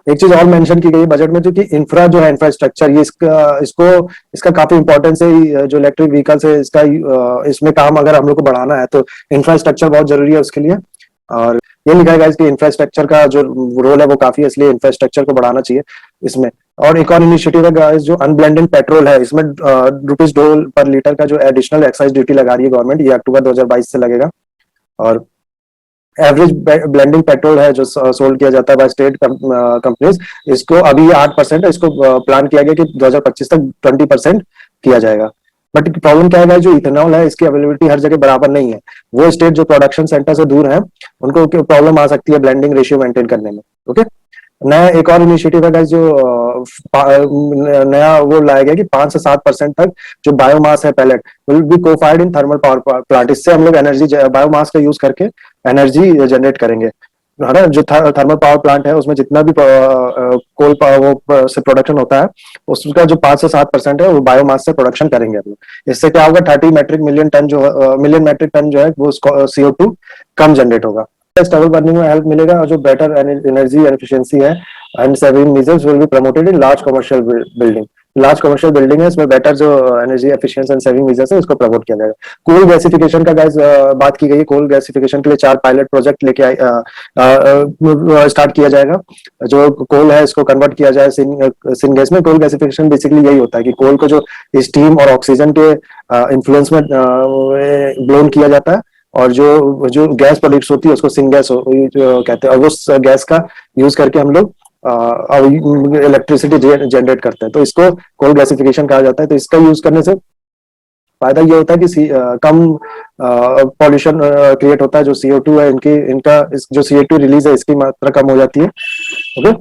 एक चीज और मेंशन की गई है बजट में, जो कि इंफ्रा जो है इंफ्रास्ट्रक्चर, ये इसका काफी इंपॉर्टेंस है। जो इलेक्ट्रिक व्हीकल्स है इसका इसमें काम अगर हम लोग को बढ़ाना है तो इंफ्रास्ट्रक्चर बहुत जरूरी है उसके लिए। और ये लिखा है कि इंफ्रास्ट्रक्चर का जो रोल है वो काफी है, इसलिए इंफ्रास्ट्रक्चर को बढ़ाना चाहिए इसमें। और एक और इनिशिएटिव है गाइस, जो अनब्लेंडेड पेट्रोल है इसमें ₹2 पर लीटर का जो एडिशनल एक्साइज ड्यूटी लगा रही है गवर्नमेंट, ये अक्टूबर 2022 से लगेगा। और एवरेज ब्लेंडिंग पेट्रोल है जो सोल्ड किया जाता है बाय स्टेट कंपनीज, इसको अभी 8% है, इसको प्लान किया गया कि 2025 तक 20% किया जाएगा। बट प्रॉब्लम क्या है, जो इथेनॉल है इसकी अवेलेबिलिटी हर जगह बराबर नहीं है। वो स्टेट जो प्रोडक्शन सेंटर से दूर है उनको प्रॉब्लम आ सकती है ब्लेंडिंग रेशियो मेंटेन करने में। ओके, नया एक और इनिशिएटिव है जो नया वो लाया गया कि 5 से 7% तक जो बायोमास है pellet will be co-fired in thermal power plant. इससे हम लोग एनर्जी बायोमास का यूज करके एनर्जी जनरेट करेंगे, है ना। जो थर्मल पावर प्लांट है उसमें जितना भी कोल पावर से प्रोडक्शन होता है उसका जो 5 से 7% है वो बायोमास से प्रोडक्शन करेंगे हम लोग। इससे क्या होगा, 30 metric million ton million metric ton जो है वो CO2 कम जनरेट होगा। स्टेबल बर्निंग में हेल्प मिलेगा, और जो बेटर एनर्जी एफिशिएंसी है and saving measures will be promoted in large commercial building. Large commercial building है, इसमें बेटर जो energy efficiency and saving measures है उसको प्रमोट किया जाएगा। कोल गैसिफिकेशन का गाइस बात की गई है। कोल गैसिफिकेशन के लिए 4 पायलट प्रोजेक्ट लेके स्टार्ट किया जाएगा। जो कोल है इसको कन्वर्ट किया जाए सिनगैस में। कोल गैसिफिकेशन बेसिकली यही होता है कि कोल को जो स्टीम और ऑक्सीजन के इन्फ्लुएंस में ब्लोन किया जाता है, और जो जो गैस प्रोड्यूस होती है उसको सिंगैस जो कहते हैं, और उस गैस का यूज करके हम लोग इलेक्ट्रिसिटी जनरेट करते हैं। तो इसको कोल गैसिफिकेशन कहा जाता है। तो इसका यूज करने से फायदा ये होता है कि कम पॉल्यूशन क्रिएट होता है। जो CO2 है जो CO2 रिलीज है इसकी मात्रा कम हो जाती है। ओके,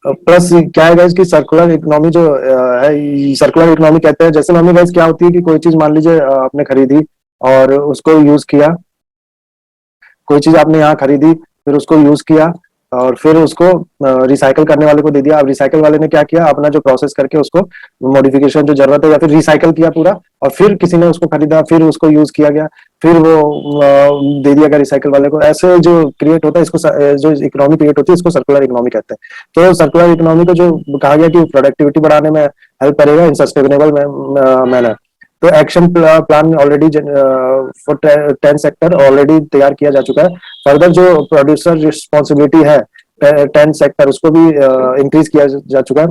प्लस क्या है गाइस कि सर्कुलर इकोनॉमी जो है, सर्कुलर इकोनॉमी कहते हैं, जैसे मम्मी गाइस क्या होती है कि कोई चीज मान लीजिए आपने खरीदी और उसको यूज किया, कोई चीज आपने यहाँ खरीदी फिर उसको यूज किया और फिर उसको रिसाइकल करने वाले को दे दिया। अब रिसाइकल वाले ने क्या किया, अपना जो प्रोसेस करके उसको मॉडिफिकेशन जो जरूरत है या फिर रिसाइकल किया पूरा, और फिर किसी ने उसको खरीदा, फिर उसको यूज किया गया, फिर वो दे दिया गया रिसाइकल वाले को। ऐसे जो क्रिएट होता है इसको जो इकोनॉमी क्रिएट होती है इसको सर्कुलर इकोनॉमी कहते हैं। तो सर्कुलर इकोनॉमी को जो कहा गया कि प्रोडक्टिविटी बढ़ाने में हेल्प करेगा इन सस्टेनेबल मैनर। तो action plan already for 10 sector already तैयार किया जा चुका है। फर्दर जो प्रोड्यूसर रिस्पॉन्सिबिलिटी है 10 सेक्टर उसको भी इंक्रीज किया जा चुका है।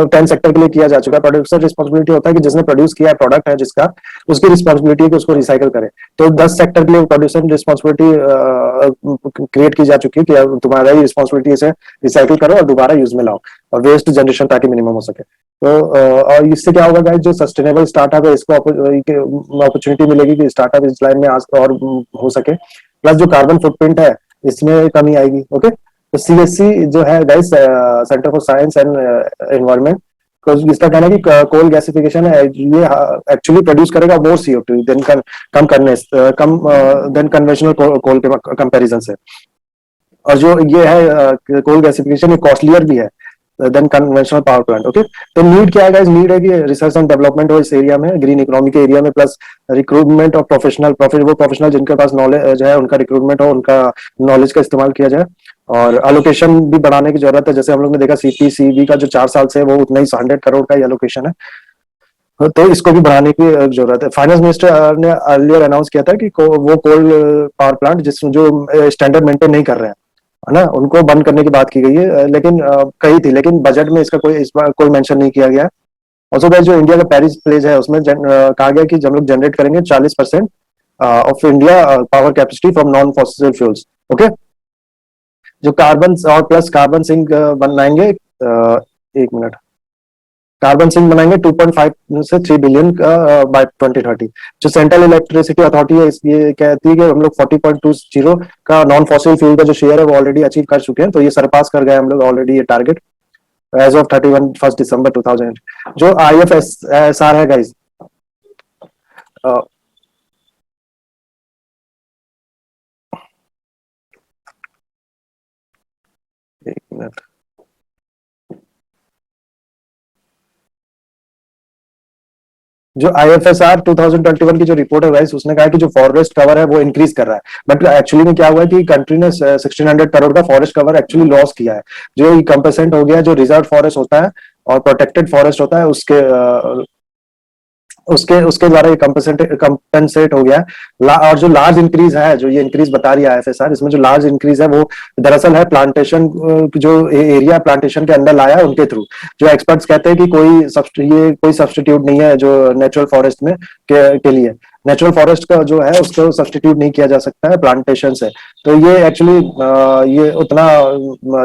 10 सेक्टर के लिए किया जा चुका है। प्रोड्यूसर रिस्पॉन्सिबिलिटी होता है कि जिसने प्रोड्यूस किया है प्रोडक्ट है जिसका, उसकी रिस्पॉन्सिबिलिटी है कि उसको रिसाइकल करे। तो 10 सेक्टर के लिए प्रोड्यूसर रिस्पॉन्सिबिलिटी क्रिएट की जा चुकी है कि तुम्हारा ही रिस्पॉन्सिबिलिटी है रिसाइकल करो और दोबारा यूज में लाओ, और वेस्ट जनरेशन ताकि मिनिमम हो सके। तो और इससे क्या होगा गाइस, जो सस्टेनेबल स्टार्टअप है इसको अपॉर्चुनिटी मिलेगी कि स्टार्टअप इस लाइन में और हो सके। प्लस जो कार्बन फुटप्रिंट है इसमें कमी आएगी। ओके, तो CSC जो है guys, centre for science and environment, इसका कहना है कि कोल गैसिफिकेशन है ये एक्चुअली प्रोड्यूस करेगा मोर CO2 कम देन कन्वेंशनल कोल के कंपैरिजन से। और जो ये है कोल गैसिफिकेशन ये कॉस्टलियर भी है than conventional power plant. Okay, तो नीड क्या है गाइस, नीड है कि रिसर्च एंड डेवलपमेंट हो इस एरिया में, ग्रीन इकोनॉमी के एरिया में, प्लस रिक्रूटमेंट ऑफ प्रोफेशनल जिनके पास नॉलेज है उनका रिक्रूटमेंट हो, उनका नॉलेज का इस्तेमाल किया जाए। और एलोकेशन भी बढ़ाने की जरूरत है। जैसे हम लोग ने देखा CPCB का जो 4 साल से वो उतना ही 100 करोड़ का एलोकेशन है, तो इसको भी बढ़ाने की जरूरत है। फाइनेंस मिनिस्टर ने अर्लियर अनाउंस किया था कि वो कोल पावर प्लांट जो स्टैंडर्ड मेंटेन नहीं कर रहे हैं, है ना, उनको बंद करने की बात की गई है। लेकिन कही थी, लेकिन बजट में इसका इस बार कोई मेंशन नहीं किया गया। ऑल्सो जो इंडिया का पेरिस प्लेज है उसमें कहा गया कि जब लोग जनरेट करेंगे 40% of India power capacity from non fossil fuels. Okay, जो कार्बन और प्लस कार्बन सिंक बनाएंगे, एक मिनट, कार्बन सिंक बनाएंगे 2.5 से 3 बिलियन का बाय 2030। जो सेंट्रल इलेक्ट्रिसिटी अथॉरिटी है ये कहती है कि हम लोग 40.20 का नॉन फॉसिल फ्यूल का जो शेयर है वो ऑलरेडी अचीव कर चुके हैं, तो ये सरपास कर गए हम लोग ऑलरेडी ये टारगेट एज ऑफ 31 दिसंबर 2000। जो IFSR है गाइज, एक मिनट, जो IFSR 2021 की जो रिपोर्ट है गाइस, उसने कहा कि जो फॉरेस्ट कवर है वो इंक्रीज कर रहा है, बट एक्चुअली में क्या हुआ है कि कंट्री ने 1600 करोड़ का फॉरेस्ट कवर एक्चुअली लॉस किया है। जो कंपेसेंट हो गया, जो रिजर्व फॉरेस्ट होता है और प्रोटेक्टेड फॉरेस्ट होता है, उसके उसके द्वारा ये कंपेंसेट हो गया है। और जो लार्ज इंक्रीज है, जो ये इंक्रीज बता रही है IFSR, इसमें जो लार्ज इंक्रीज है वो दरअसल है प्लांटेशन, जो एरिया प्लांटेशन के अंदर लाया है उनके थ्रू। जो एक्सपर्ट्स कहते हैं कि ये कोई सब्स्टिट्यूट नहीं है जो नेचुरल फॉरेस्ट में के लिए। नेचुरल फॉरेस्ट का जो है उसको सब्स्टिट्यूट नहीं किया जा सकता है प्लांटेशन से। तो ये एक्चुअली ये उतना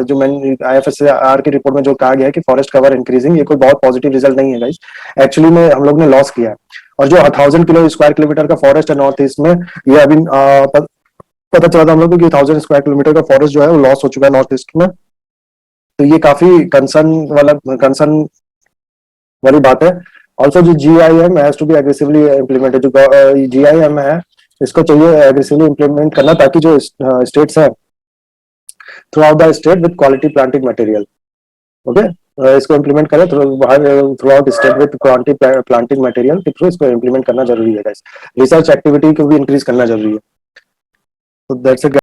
जो मैंने IFSR की रिपोर्ट में जो कहा गया है कि फॉरेस्ट कवर इंक्रीजिंग, ये कोई बहुत पॉजिटिव रिजल्ट नहीं है गाइस। एक्चुअली में हम लोग ने लॉस किया है। और जो 1000 स्क्वायर किलोमीटर का फॉरेस्ट है नॉर्थ ईस्ट में, ये अभी पता चला था हम लोग को कि 1000 स्क्वायर किलोमीटर का फॉरेस्ट जो है वो लॉस हो चुका है नॉर्थ ईस्ट में। तो ये काफी कंसर्न वाली बात है। ऑल्सो जो GIM has to be aggressively implemented, जो GIM है इसको चाहिए एग्रेसिवली इम्प्लीमेंट करना, ताकि जो स्टेट्स है through out the state with quality planting material. Okay, इसको इम्प्लीमेंट करें through out state with quality planting material के थ्रू इसको इम्प्लीमेंट करना जरूरी है गाइस। रिसर्च एक्टिविटी को भी इंक्रीज करना जरूरी है। तो दैट्स इट।